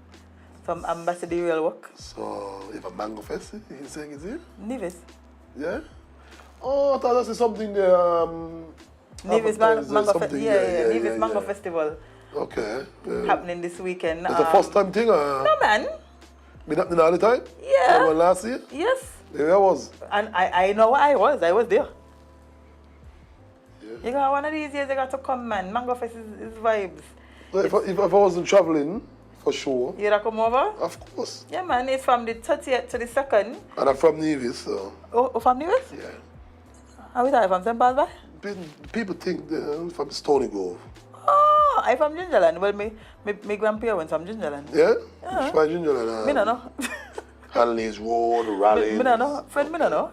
Some ambassadorial work. So, you have a mango fest in St. Kitts here? Nevis. Yeah? Oh, I thought that's something there. Nevis advertised or Mango Fest. something. Yeah. Nevis Mango Festival Okay. Yeah. happening this weekend. It's the first time thing? No, man. Been happening all the time? Yeah. That one last year? Yes. There I was. And I know what I was there. Yeah. You got one of these years you got to come, man. Mango Fest is vibes. So if I wasn't traveling, for sure, You gotta come over? of course. Yeah, man. It's from the 30th to the 2nd. And I'm from Nevis, so Oh, from Nevis? yeah. Are we there from St. Paul's, boy? People think they're from Stony Grove. Oh, I'm from Gingerland. Well, my grandparents from Gingerland. Yeah? Yeah. Which one, Ginger? Me no know. Hanley's Road, Raleigh. Me no know. Friend, me no know.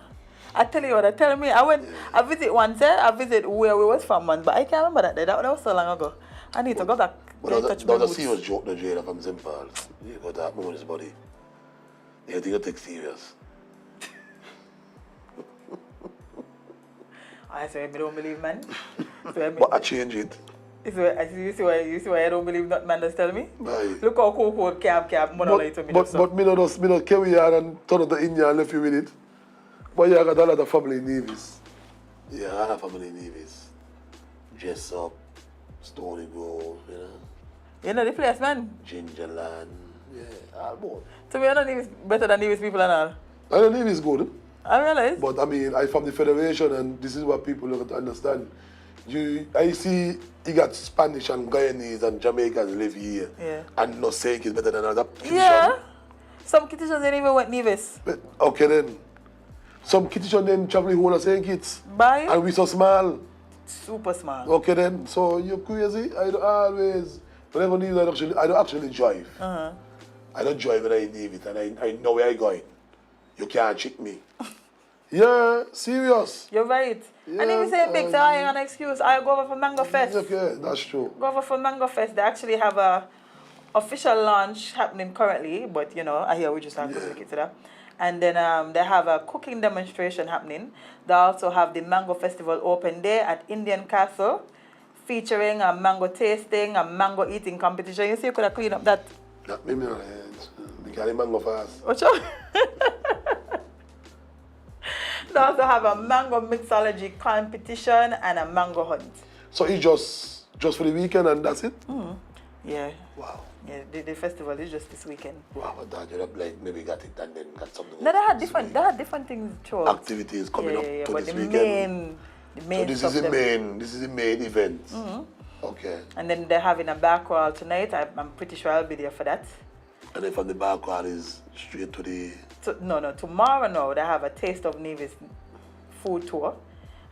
I tell you what, tell me. I visit once, I visit where we was from once, but I can't remember that day. That was so long ago. I need to go back. But Go that touch my was a roots. serious joke, the Jade from St. Paul's. You got that moment, his body. You think you take serious. I say, I don't believe, man. But I change it. You see why I don't believe that man just tell me? Aye. Look how cool cab, monolith to me. But me not carry you and turn out the India and left you with it. But yeah, I got a lot of family in Nevis. Yeah, I have family in Nevis. Jessup, Stony Grove, you know. You know the place, man. Gingerland, yeah, all both. To me, I don't think it's better than Nevis people and all. I know Nevis is good, I realize. but I mean, I'm from the Federation and this is what people look to understand. I see you got Spanish and Guyanese and Jamaicans live here. Yeah. And not saying it's better than another kitchen. Yeah. Some kitchens didn't even went Nevis. But, okay then. Some kitchen then travel who are saying kids. Bye. And we so small. Super small. Okay then. So you're crazy. I don't always, whenever I need, I don't actually drive. Uh-huh. I don't drive when I leave it and I know where I'm going. You can't trick me. Yeah, serious. You're right. Yeah, And if you say big, so I ain't an excuse. I go over for Mango Fest. Okay, that's true. Go over for Mango Fest. They actually have a official launch happening currently, but you know, I hear we just have to look into that. And then they have a cooking demonstration happening. They also have the Mango Festival open day at Indian Castle, featuring a mango tasting, a mango eating competition. You see, you could have cleaned up that. Not me, man. Because the mango fast. What's up? They also have a mango mixology competition and a mango hunt. So it's just for the weekend and that's it? Yeah. Wow. Yeah, the festival is just this weekend. Wow, but that you like maybe got it and then got something. No, else they had different things throughout. activities coming up to but this the weekend. main So this stuff is the them- this is the main event. Okay. And then they're having a back crawl tonight. I'm pretty sure I'll be there for that. And then from the back wall is straight to the No, tomorrow now they have a Taste of Nevis food tour.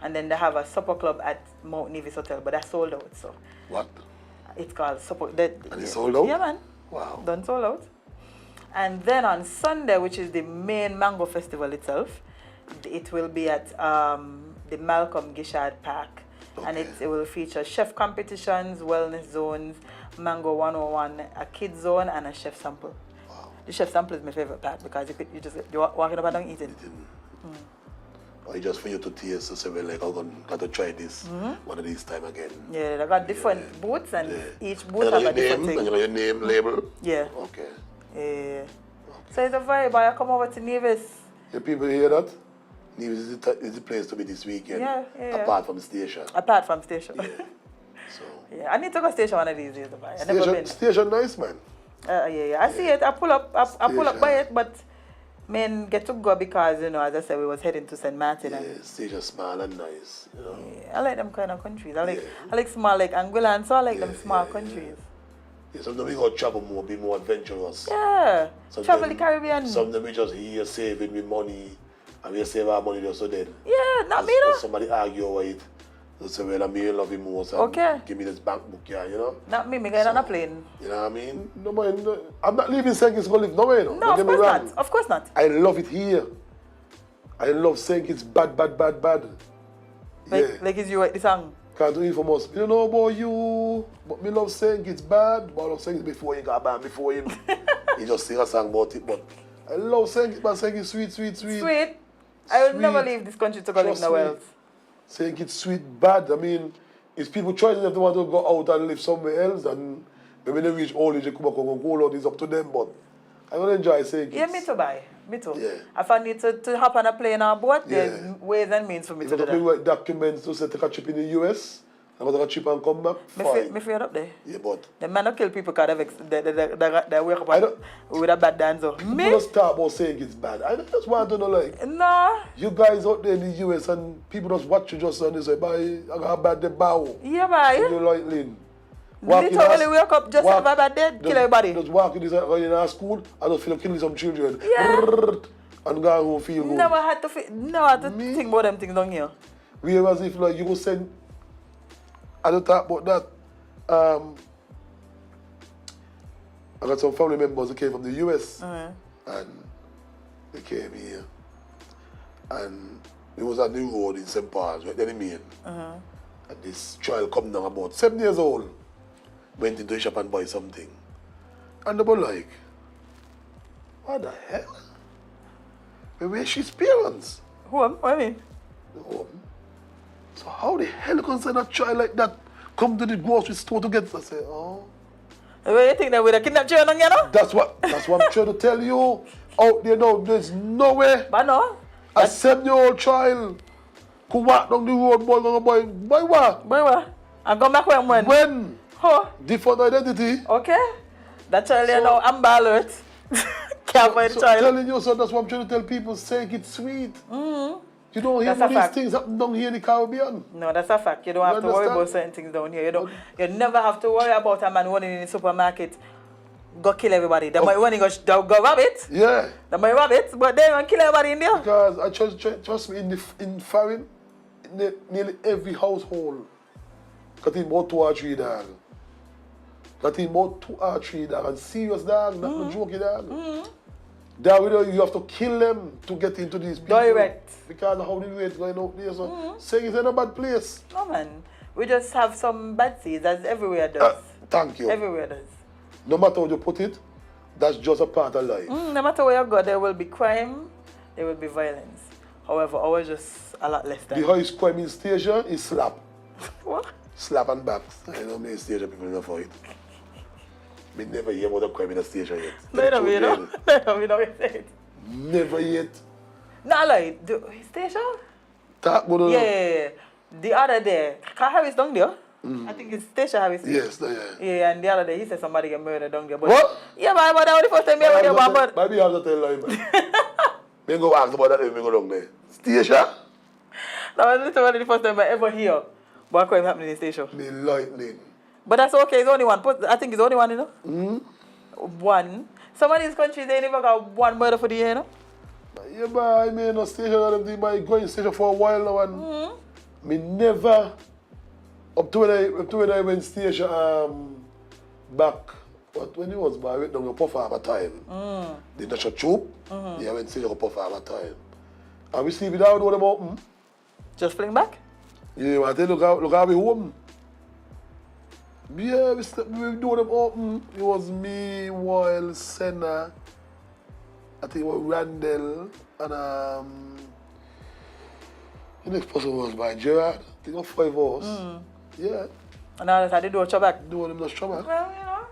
And then they have a supper club at Mount Nevis Hotel, but that's sold out. So what? it's called supper. And it's sold out? Yeah, man. Wow. Done sold out. And then on Sunday, which is the main mango festival itself, it will be at the Malcolm Gishard Park. And Okay. it will feature chef competitions, wellness zones, Mango 101, a kids zone, and a chef sample. Wow. The chef sample is my favorite part because you're walking about and eating. Or it's just for you to taste, so say, well, like, I'm going to try this one of these time again. Yeah, they got different booths, and each booth And has you know a different your name, and you thing. know your name label? Yeah. Okay. Yeah. So it's a vibe. I come over to Nevis. The people hear that? Nevis is the place to be this weekend. Yeah. Apart from the station. Apart from station. Yeah. So Yeah, I need to go station one of these days. I never been. station nice, man. Yeah. I see it. I pull up by it, but men get to go because, you know, as I said, we was heading to St. Martin. Yeah, And, station small and nice, you know. I like them kind of countries. I like small, like Anguilla, and so I like them small countries. Yeah, sometimes we go travel more, be more adventurous. Yeah. Sometimes- Travel the Caribbean. Sometimes we just here saving with money, and we save our money just so then. Yeah, not me As though. somebody argue over it. They say, well, I'm here love you more, so Okay. give me this bank book, yeah, you know. Not me going on a plane. You know what I mean? No, man, no, I'm not leaving St. Kitts to go live nowhere, no. No, Don't of get me course wrong. not. Of course not. I love it here. I love St. Kitts bad. Like is you write the song. Can't do it for us. You don't know about you, but me love St. Kitts bad, but I love St. Kitts before you got banned, before him. He just sing a song about it, but I love St. Kitts, but St. Kitts sweet. Sweet. I will Sweet. never leave this country to go live Trust nowhere me. else. St. Kitts sweet bad. I mean, it's people choosing if they want to go out and live somewhere else, and maybe they reach old age, they come back and go out, it's up to them, but I want to enjoy St. Kitts. Yeah, me too, bye. Me too. Yeah. If I need to hop on a plane or a boat, there's Yeah. ways and means for me If to I do bring that. like documents to say take a trip in the US, I go take a trip and come back, fine. Me fear up there. Yeah, but The man don't kill people because they wake up I don't- with a bad dancer. Me? people just talk about saying it's bad. I just want to know, like, No. you guys out there in the US and people just watch you just and they say, bye, I got a bad day, bow. Yeah, And bye. you like lean. Literally wake up, just have a bad day, kill everybody. Just walk in our school and just feel killing some children. Yeah. And go home feel good. Never had to think about them things down here. We as if like you go send. I don't talk about that. I got some family members who came from the US and they came here. And it was at the road in St. Paul's, right there in Maine. And this child come down about 7 years old, went into the shop and buy something. And they were like, what the hell? Where's his parents? What do you mean? Home. So how the hell can send a child like that come to the grocery store to get? I say, oh. Where you think that with a kidnapped children, you know? That's what I'm trying to tell you. Out there now, there's no way But no. a 7-year-old child could walk down the road, boy, boy, what? Boy, what? And come back when? When? Oh, Different identity. okay. That child is now Amber Alert. Can't find the So child. telling you, so that's what I'm trying to tell people, say it's sweet. You You don't hear That's a these fact. things happen down here in the Caribbean. No, that's a fact. You don't have to worry understand? about certain things down here. You never have to worry about a man running in the supermarket, go kill everybody. They might run and go rob it. Yeah. They might rob it, but they don't kill everybody in there. Because I trust me, in foreign, nearly every household got him about 2 or 3 dogs. Got him about 2 or 3 dogs. And serious dog, not no joking dog. That way you have to kill them to get into these people. Direct. Because of how the rate going out there. So saying it's in a bad place. No man, we just have some bad seeds as everywhere does. Thank you. Everywhere does. No matter how you put it, that's just a part of life. No matter where you go, there will be crime, there will be violence. However, ours just a lot less than. The highest crime in station is slap. What? Slap and back. I know many station people know for it. Me never hear about a crime in a station yet. No, you know, you know. No, you know what you said. Never yet. No, like, station? Talk about Yeah. The other day, Car Harris down there. I think it's Station Harris. Yes, yeah. Yeah, and the other day he said somebody get murdered down there. But What? yeah, but that was the first time I ever hear about. Maybe I have to tell lie, man. Me go ask about that when me go down there. Station? That was literally the first time I ever hear about crime happening in Station. Me lightning. But that's okay, it's only one. I think it's only one, you know? One. Some of these countries, they never got one murder for the year, you know? Yeah, but I mean, no station, they might go in station for a while now, and me never, up to when I went station back, when it was, but I went down to Puff Harbor time. The National Troop, yeah, I went station to Puff Harbor time. And we sleep it out with them open. Just fling back? Yeah, I tell you, look how we home. Yeah, we do them open. It was me, Wild, Senna, I think it was Randall, and the next person was by Gerard. I think it was 5 of us. Yeah. And now I did do a chop back. Do them no trouble. Well, you know,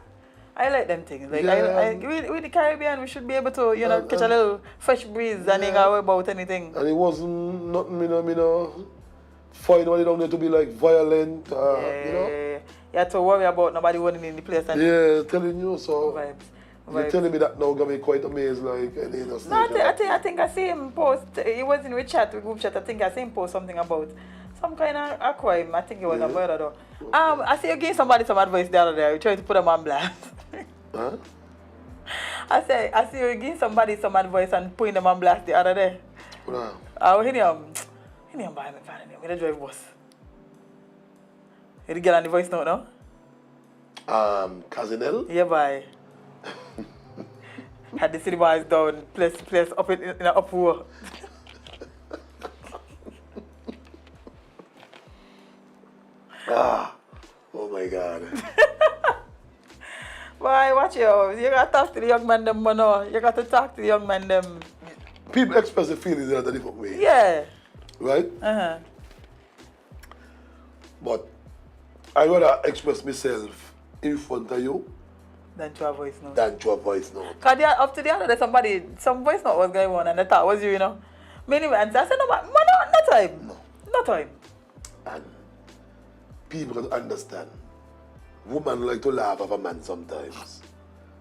I like them things. Like, Yeah, with the Caribbean, we should be able to, you know, catch a little fresh breeze and ain't gotta worry about anything. And it wasn't nothing, you know, find anybody down there to be like violent, you know. You have to worry about nobody running in the place. And Yeah, telling you, so. Vibes. You're telling me that now got me quite amazed, like, and you know, No, I think I see him post. It was in the chat, the group chat. I think I see him post something about some kind of a crime. I think it was a murder though. I see you gave somebody some advice the other day. You tried to put them on blast. Huh? I see you give somebody some advice and putting them on blast the other day. Wow. He didn't buy me fan him. He didn't drive bus. You get on the voice note now? Casinel? Yeah, bye. Had the city boys down, place up in an uproar. Oh my God. Boy, watch you. You gotta talk to the young man them, no. You got to talk to the young man them. People express their feelings in a different way. Yeah. Right? Uh-huh. But I rather express myself in front of you Than to a voice note. than to a voice note. Cause up to the other day, some voice note was going on and the thought was you, you know. Many answer. I said, no, no time. No time. And people can understand. Women like to laugh at a man sometimes.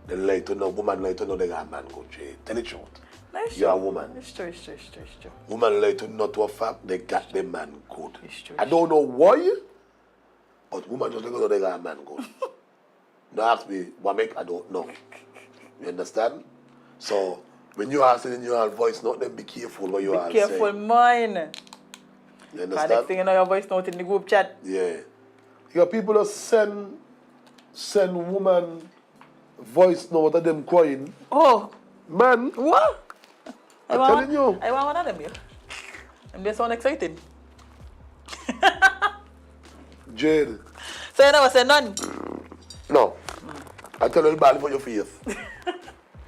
They like to know, women like to know they got a man good. Tell the truth. No, it's You're a true. woman. It's true. Women like to know to a fact they got the man good. It's true. I don't know why, but women just like to know they got a man good. Don't ask me what make, I don't know. You understand? So when you are sending your voice note, then be careful what you are saying. Be careful, mine. You And next understand? thing you know, your voice note in the group chat. Yeah. You got people that send woman voice note of them crying. Oh, Man, what? I'm telling you. I want one of them, yeah. And they sound exciting. Jade. So you never say none? No. I tell you, ball for your face.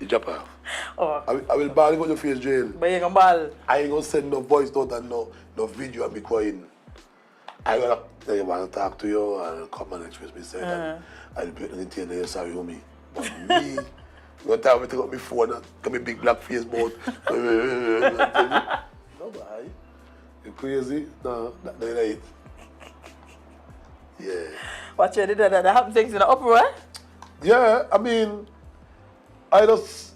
You jump off. Oh, I will ball for your face, Jade. but you can ball. I ain't gonna send no voice note and no video and be crying. I want to talk to you and come and express myself. And I'll be entertained and you're sorry for me. But me, one time I take up my phone and got my big black face mouth. No, bye. You crazy? No, that ain't it. Yeah. Watch you did that happen things in the uproar, eh? Yeah, I mean, I just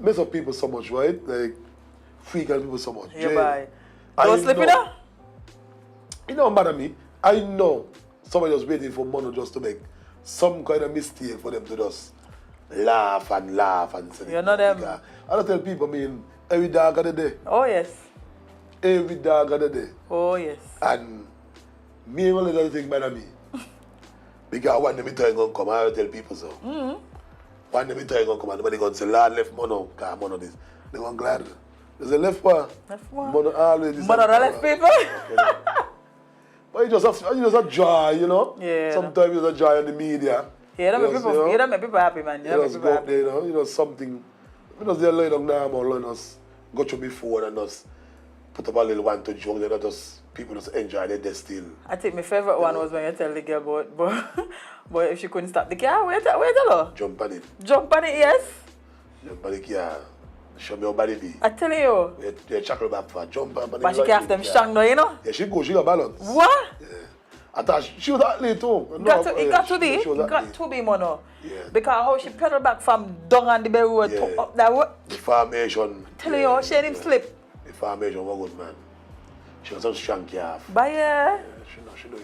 mess up people so much, right? Like, freak out people so much. Yeah, bye. Don't slip it up. It don't matter me. I know somebody was waiting for Mono just to make some kind of mistake for them to just laugh and say. You know them. I don't tell people, I mean, every dog got a day. Oh, yes. Every dog got a day. Oh, yes. And me only don't think better me. Because one day me time gonna come, I tell people so. One day me time gonna come and nobody gonna say, Lord left Mono, because Mono this. They gonna glad. There's a left one. Left one. Mono always this. Mono the left people. But you just a joy, you know? Yeah. Sometimes it's a joy in the media. Yeah, you don't make people happy, man. You You don't just make go people up there, you know, something. You know, they're laying down now, more us go to before and just put up a little one to joke, they just people just enjoy their day still. I think my favorite one was when you tell the girl but if she couldn't stop the car, wait a lot. Jump on it. Jump on it, yes. Jump on the car. Show me how bad it be. I tell you. They chuckle back for jump on it. But she can't have them strong now, you know? Yeah, she got balance. What? Yeah. I thought she was athlete too. It got to be, Mono. Yeah. Because how she pedal back from down on the bay road to up that road. The formation. Tell you, she had him slip. The formation was good, man. She was some strong calf. But yeah. She doing.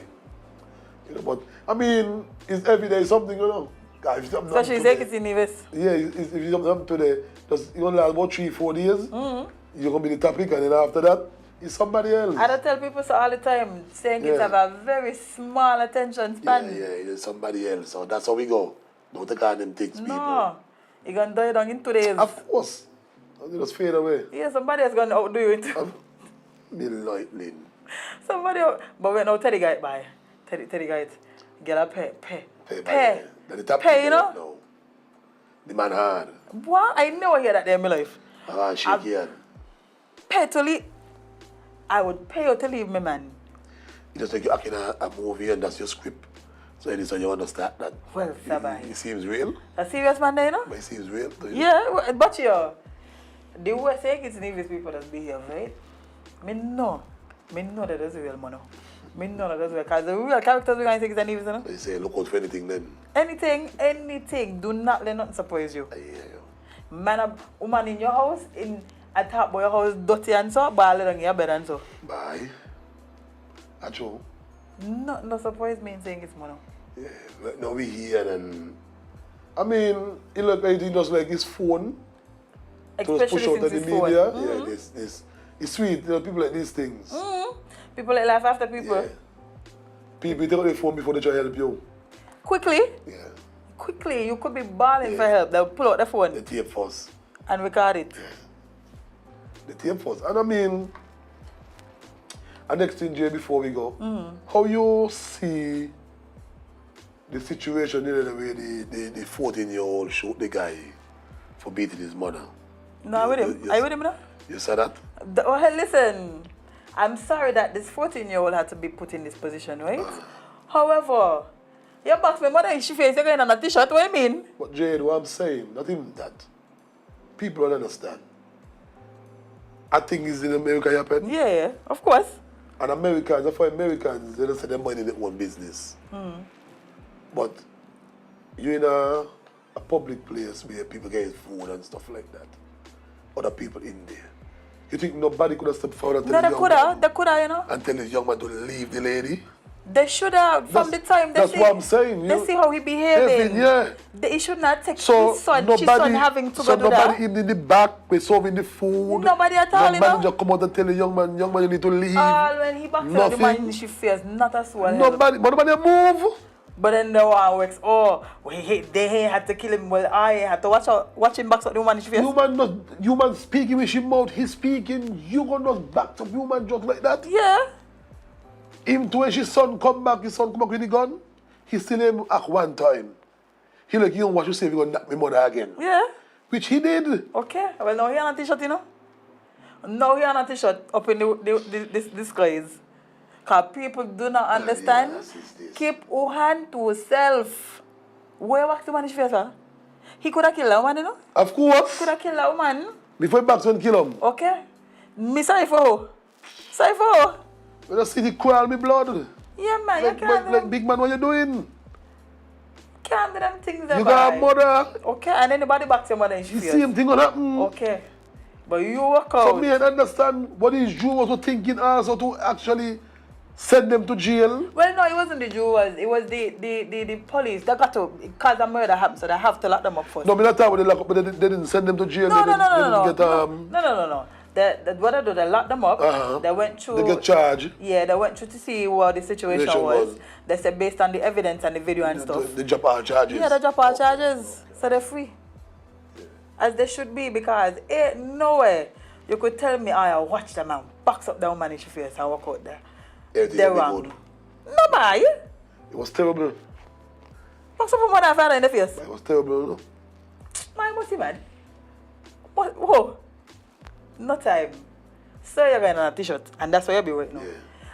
You know, but I mean, it's every day something, you know. If So she's taking in Nevis. Yeah, if you come today, just you only have about 3-4 days, you're gonna be the topic, and then after that, it's somebody else. I don't tell people so all the time, saying kids have a very small attention span. Yeah, it's somebody else. So that's how we go. Don't take on them things, people. No. You're gonna die down in 2 days. Of course. You just fade away. Yeah, somebody else gonna outdo you. Be lightning. Somebody but when no Teddy guy buy. Teddy guy get a pay. Pay, you know? No. The man hard. What? I never hear that there in my life. I want to shake your hand. Pay to leave. I would pay you to leave me, man. It's just like you're acting a movie and that's your script. So it is so you understand that. Well, Sabai. It seems real. A serious man there, you know? But it seems real to you. Yeah, but the way saying it's Nevis people that behave, right? Me know that that's real, man. Me know that that's real. Because the real characters we're going to take is a Nevis, you know? They say, look out for anything then. Anything. Do not let nothing surprise you. I hear you. Man, a woman in your house, at top of your house, dirty and so, but I let your bed and so. Bye. Acho. No surprise me in saying it's mono. Yeah, right now we here and I mean, it look like he just like his phone. Especially push out since the his media. phone. Yeah, this it's sweet, you know, people like these things. People like laugh after people. Yeah. People take out their phone before they try to help you. Quickly, you could be bawling for help. They'll pull out the phone The tape first. and record it. The tape first. And I mean, and next thing, Jay, before we go, how you see the situation, you know, the way the 14-year-old shoot the guy for beating his mother? No, with him. Are you with him now? You said that? Oh, hey, listen. I'm sorry that this 14-year-old had to be put in this position, right? However, you box my mother in she face, you're going on a t-shirt, what do you mean? But Jade, what I'm saying, not even that. People don't understand. I think it's in America happen. Yeah, of course. And Americans, for Americans, they don't say their money in their own business. But you're in a public place where people get food and stuff like that. Other people in there. You think nobody could have stepped forward and tell No, the young man, they could have, you know. and tell the young man to leave the lady? They should have, from the time they that's see, what I'm saying. they see how he behaving. Yeah. He should not take So his son having to go do nobody that. in the back, we serving the food. Nobody at all, you Nobody know. just come out and tell the young man, you need to leave. All when he back to the man, she fears not a soul. Nobody move. But then the one works, they had to kill him. Well, I had to watch him back to the woman in his face. Human speaking with his mouth, he's speaking, you gonna back to human just like that? Yeah. Him to when his son come back with the gun, he still him act one time. He like, you know what you say, you're gonna knock my mother again. Yeah. Which he did. Okay. Well, now he on a t-shirt, you know. Now he on a t-shirt up in the skies. Because people do not understand. Keep your hand to yourself. Where was the man in his face, huh? He could have killed a woman, you know. Of course. Could have killed a woman. Before he backs when kill him. Okay. Me sorry for who? Sorry for who? When I see the crawl me blood. Yeah, man. Like, You can't like big man, what you doing? can't do them things there, You got a mother. Okay, and anybody backs your mother in The face. same thing gonna happen. Okay. But you work So out. me and understand what these Jews were thinking also to actually send them to jail. Well, no, it wasn't the Jews. It was the police. They got to, because a murder happened, so they have to lock them up first. No, me not talking about the lock up, but they didn't send them to jail. No. They didn't get No. What they do, they locked them up. They went through. They get charged. Yeah, they went through to see what the situation was. They said based on the evidence and the video and stuff. They drop all charges. Yeah, they drop all charges. So they're free. As they should be, because ain't no way you could tell me I watch them and box up that woman in your face and walk out there. Everything They're will be wrong. good. No, boy. It was terrible. Box up a mother and father in the face. It was terrible. No? My must be mad. What? Whoa. No time. So you're going on a t-shirt, and that's why you'll be right now. Yeah.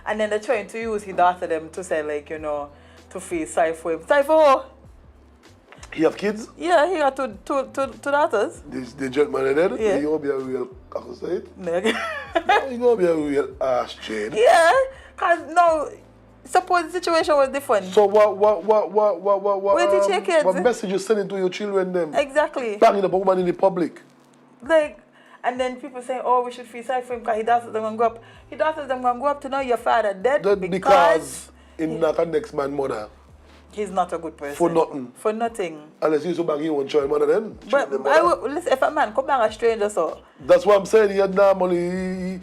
And then they're trying to use his daughter them to say, like, you know, to feel sorry for him. Sorry for who? He have kids? Yeah, he got two daughters. The gentleman is dead? Yeah. He gonna be a real cockaside? No. He gonna be a real ass Jade. Yeah, because no, suppose the situation was different. So what Where did your kids? what message you sending to your children them? Exactly. Banging up a woman in the public. Like, and then people say, oh, we should feel sorry for him because he daughters them gonna grow up. He daughters them gonna grow up to know your father dead Because he knock a next man mother. he's not a good person. For nothing. For nothing. Unless you so bang he won't child mother then. But I will, listen, if a man come back a stranger, so That's what I'm saying. He had normally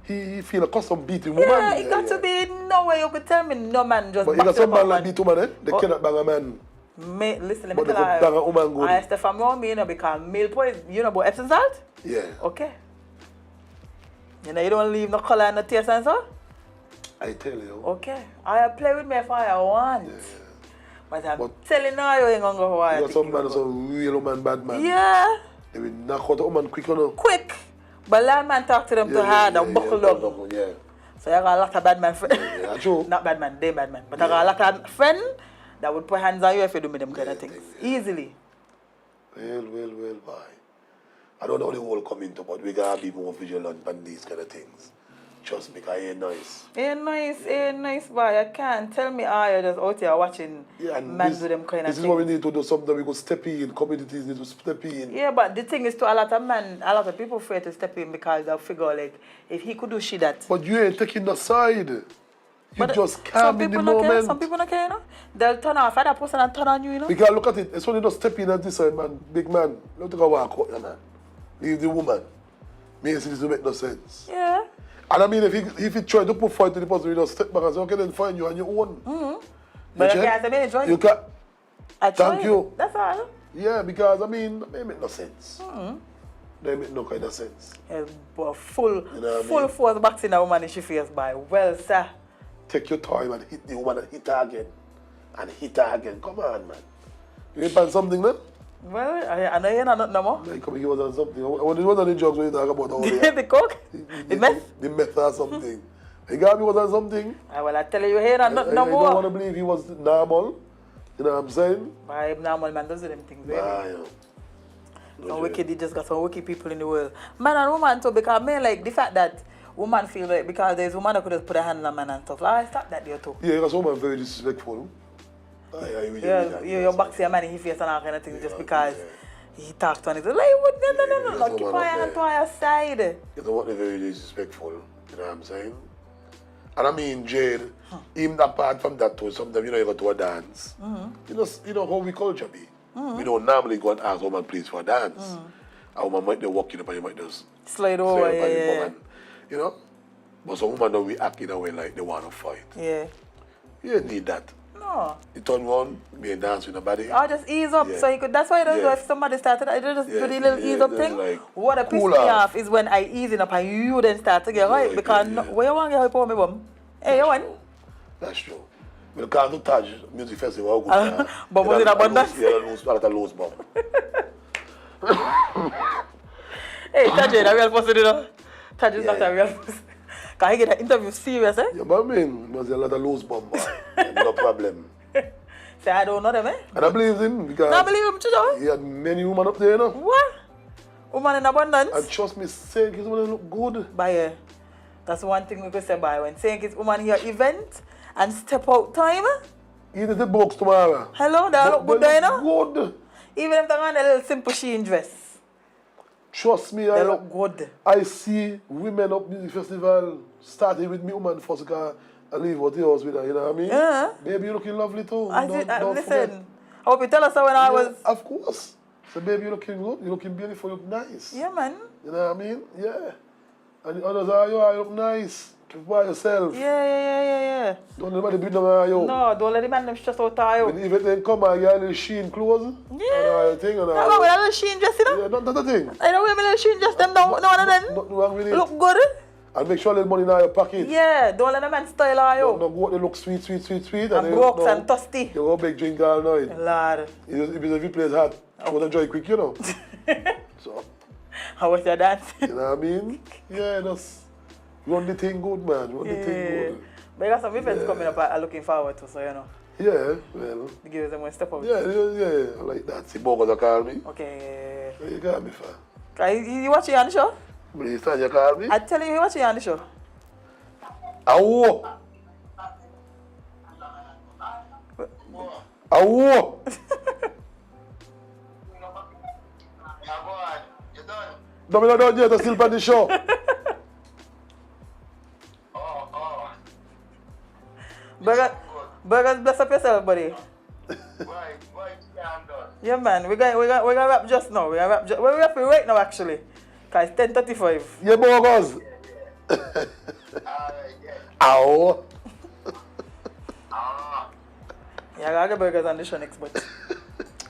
he feel accustomed beating woman. yeah, it got to be no way you could tell me no man just. But you got box some him up man like and- beat woman, eh? They cannot bang a man. Listen, let But me they tell could bang a woman good. I stay from around me, you know, because male poison, you know about Epsom salt? Yeah. Okay. You know, you don't leave no color and no taste and so? I tell you. Okay. I play with me if I want. Yeah. But I'm But- telling you, you ain't gonna go why. You got some man, some real woman, bad man. Yeah, They will knock out a woman quick, you know. quick. But land man talk to them too hard and buckle down. Yeah. So you got a lot of bad man friends. Yeah, true. Not bad man, they bad man. But I got a lot of friends that would put hands on you if you do me them kind of things. Easily. Well, boy. I don't know the whole come into, but we gotta be more vigilant on these kind of things. Trust me, cause it ain't nice. Ain't nice, boy. I can't tell me you're just out here watching And men do them kind of this things. is what we need to do. Something we could step in. Communities need to step in. Yeah, but the thing is, to a lot of people afraid to step in because they figure like if he could do shit that. But you ain't taking the side. You But just some calm in the people don't care. moment. Some people don't care, you know. They'll turn off other person and turn on you, you know. Because look at it. It's only just step in at this side, man. Big man. Don't take a walk out, man. Leave the woman. Means it doesn't make no sense. Yeah. And I mean, if he try to put fight to the person, you just step back and say, okay, then find you on your own. But You you check? can't say, enjoy You it. can. I try Thank it. you. That's all. Yeah, because I mean, they make no sense. They make no kind of sense. Yeah, but full You know what I full mean? force boxing a woman in she face by. Well, sir. Take your time and hit the woman and hit her again. And hit her again. Come on, man. You ain't find something, man? Well, I know you not no more. Like, come here, was on something. What are the jokes when you talk about all that? The coke? The meth? The meth or something. The guy was on something. Well, I tell you, here and not no I don't want to more. believe he was normal. You know what I'm saying? By normal man does them things, baby. Nah, Some wicked, he just got some wicked people in the world. Man and woman too, because men like the fact that woman feel like because there's woman that could just put a hand on man and stuff. Like, I stop that there too. Yeah, because woman very disrespectful. You're boxing a man in his face and all kind of things just because he talked on it. Like, what? No. that's Keep woman your up hand to there. your side. You know what? They're very disrespectful. You know what I'm saying? And I mean, Jade, even apart from that too, sometimes, you know, you go to a dance. You know how we culture be. We don't normally go and ask a woman please for a dance. A woman might be walking up and you might just Slide slide over, up on the yeah. woman. You know? But some women don't react in a way like they want to fight. Yeah. You don't need that. No. You turn one, be a dance with nobody. Or just ease up. Yeah. So you could, that's why I don't know Yeah. if somebody started, I just Yeah, do the little yeah, ease up just thing. like, What a piss cool me off. off is when I easing up and you then start to get right. Yeah, Because yeah, no, yeah. where you want to get help on me, bum? Hey, you want? That's true. But the Cardo Taj Music Festival, good. But was it abundance? Yeah, lose, a loose bomb. Hey, Taj is a real person, you know. Taj is not Yeah. a real person. Because he get an interview serious, eh? Yeah, but I mean, there's a lot of loose bomb, boy. No problem. Say, I don't know them, eh? And I believe him because No, I believe him, too, though. he had many women up there, you know. What? Woman in abundance? And trust me, saying his women look good. By that's one thing we could say by when saying it's woman here event and step out time. He did the box tomorrow. Hello, they look good there, you know? Good. Even if they're on a little simple sheen dress. Trust me, They look good. I see women up music festival starting with me woman first car and leave what yours with her, you know what I mean? Yeah. Baby, you looking lovely too. Listen, forget. I hope you tell us that when I was... Of course. So baby, you looking good, you looking beautiful, you look nice. Yeah, man. You know what I mean? Yeah. And the others are, you look nice. Keep by yourself. Yeah. Don't let anybody beat them on you. No, don't let the man them stress out of you. But if it then come and get a little sheen clothes, Yeah. and thing, and No, with a little sheen dress, you know? yeah, not a thing. I know we have a little sheen dress, them down, no one of them. Nothing wrong with it. Look good. And make sure a little money in your pocket. Yeah, don't let the man style on you. No, go out, they look sweet. And they broke look, and thirsty. You go big drink all night. Lord. If it's a place hot, I want to enjoy quick, you know. So, How was your dance? you know what I mean? Yeah, just run the thing good, man. Run the thing good. But you got some events coming up I'm looking forward to, so you know. Yeah, well. Give them one step out. Yeah, I like that. See, Bogo call me. Okay. Where you got me for? You watching on the show? Please, you call me? I tell you watching on the show. Awo! Awo! No, we're not done yet. I'm still on the show. Burgers, bless up yourself, buddy. Yeah, man. We're gonna wrap just now. We're wrapping right now, actually. Cause it's 10:35. Yeah, Bogos. Ow. Yeah, I gotta get burgers on the show next, but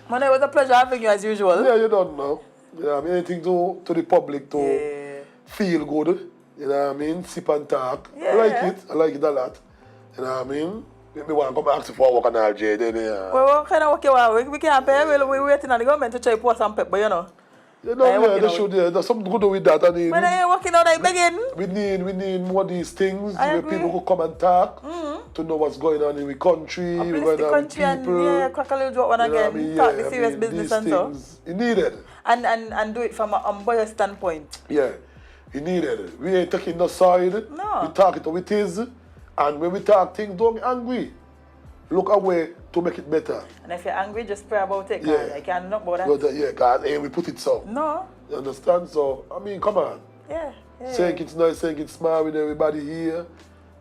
man, it was a pleasure having you as usual. Yeah, you don't know. You know what I mean? Anything to the public to feel good. You know what I mean? Sip and talk. Yeah. I like it a lot. You know what I mean? Maybe want to come ask you for work on our Jade. Well, what kind of work you want? We can't pay. We're waiting on the government to try to pour some pepper, you know. You know, they should. There's something good with that. When I ain't working out, I begging. We need more of these things I where agree. people who come and talk to know what's going on in the country, Uplift the country and crack a little drop one You know what I again. mean? Talk Yeah, the serious business these and so. things, it needed. And do it from an unbiased standpoint. Yeah, it needed. We ain't taking no side. No. We talk it how it is. And when we talk things, don't get angry. Look away to make it better. And if you're angry, just pray about it. Yeah. I can't know about that. But, yeah, God, we put it so. No. You understand? So, I mean, come on. Yeah. Saying it's nice, saying it's smart with everybody here.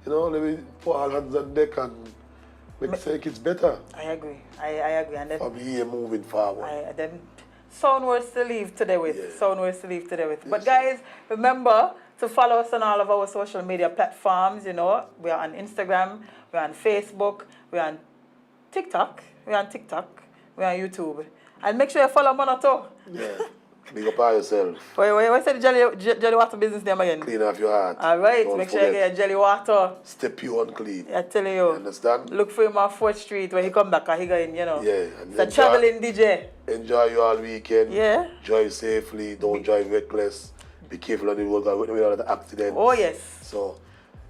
You know, let me put all hands on deck and make saying it's better. I agree. I agree. And then From here moving forward. then sound words to leave today with. Yeah. Sound words to leave today with. Yes. But guys, remember to follow us on all of our social media platforms. You know, we are on Instagram, we're on Facebook, we're on TikTok, we're on YouTube. And make sure you follow Monoto. Yeah. Big up on yourself. What's the jelly water business name again? Clean off your heart. All right, Don't make sure you forget. get your jelly water. Stay pure and clean. I tell you. You understand? Look for him on 4th Street when he come back and he going, you know. Yeah. And It's a traveling DJ. Enjoy your all weekend. Yeah. Drive safely. Don't drive reckless. Be careful on the road because we don't have accidents. Oh, yes. So,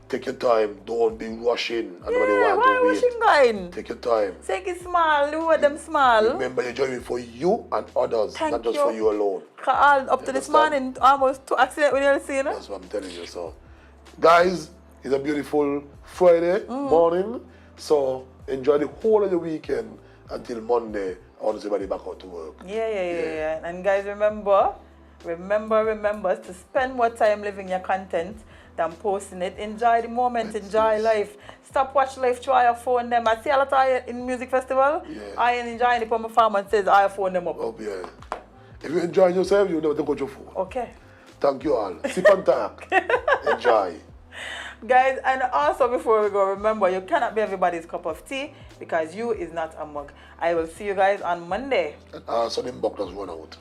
take your time. Don't be rushing. Yeah, why to rushing going? Take your time. Take it small, do what them small. Remember, you're driving for you and others, Thank not just you. for you alone. All up to this morning, almost 2 accidents when you're seeing. That's what I'm telling you. So, guys, it's a beautiful Friday morning. So, enjoy the whole of the weekend until Monday. I want to see everybody back out to work. Yeah. And guys, remember to spend more time living your content than posting it. Enjoy the moment, enjoy life. Stop watch life through your phone them. I see a lot of in music festival. Yeah. I ain't enjoying it when my farmer says I phone them up. Oh, yeah. If you're enjoying yourself, you never take out your phone. Okay. Thank you all. Sip and talk. Enjoy. Guys, and also before we go, remember you cannot be everybody's cup of tea because you is not a mug. I will see you guys on Monday. Sonny Buck does run out.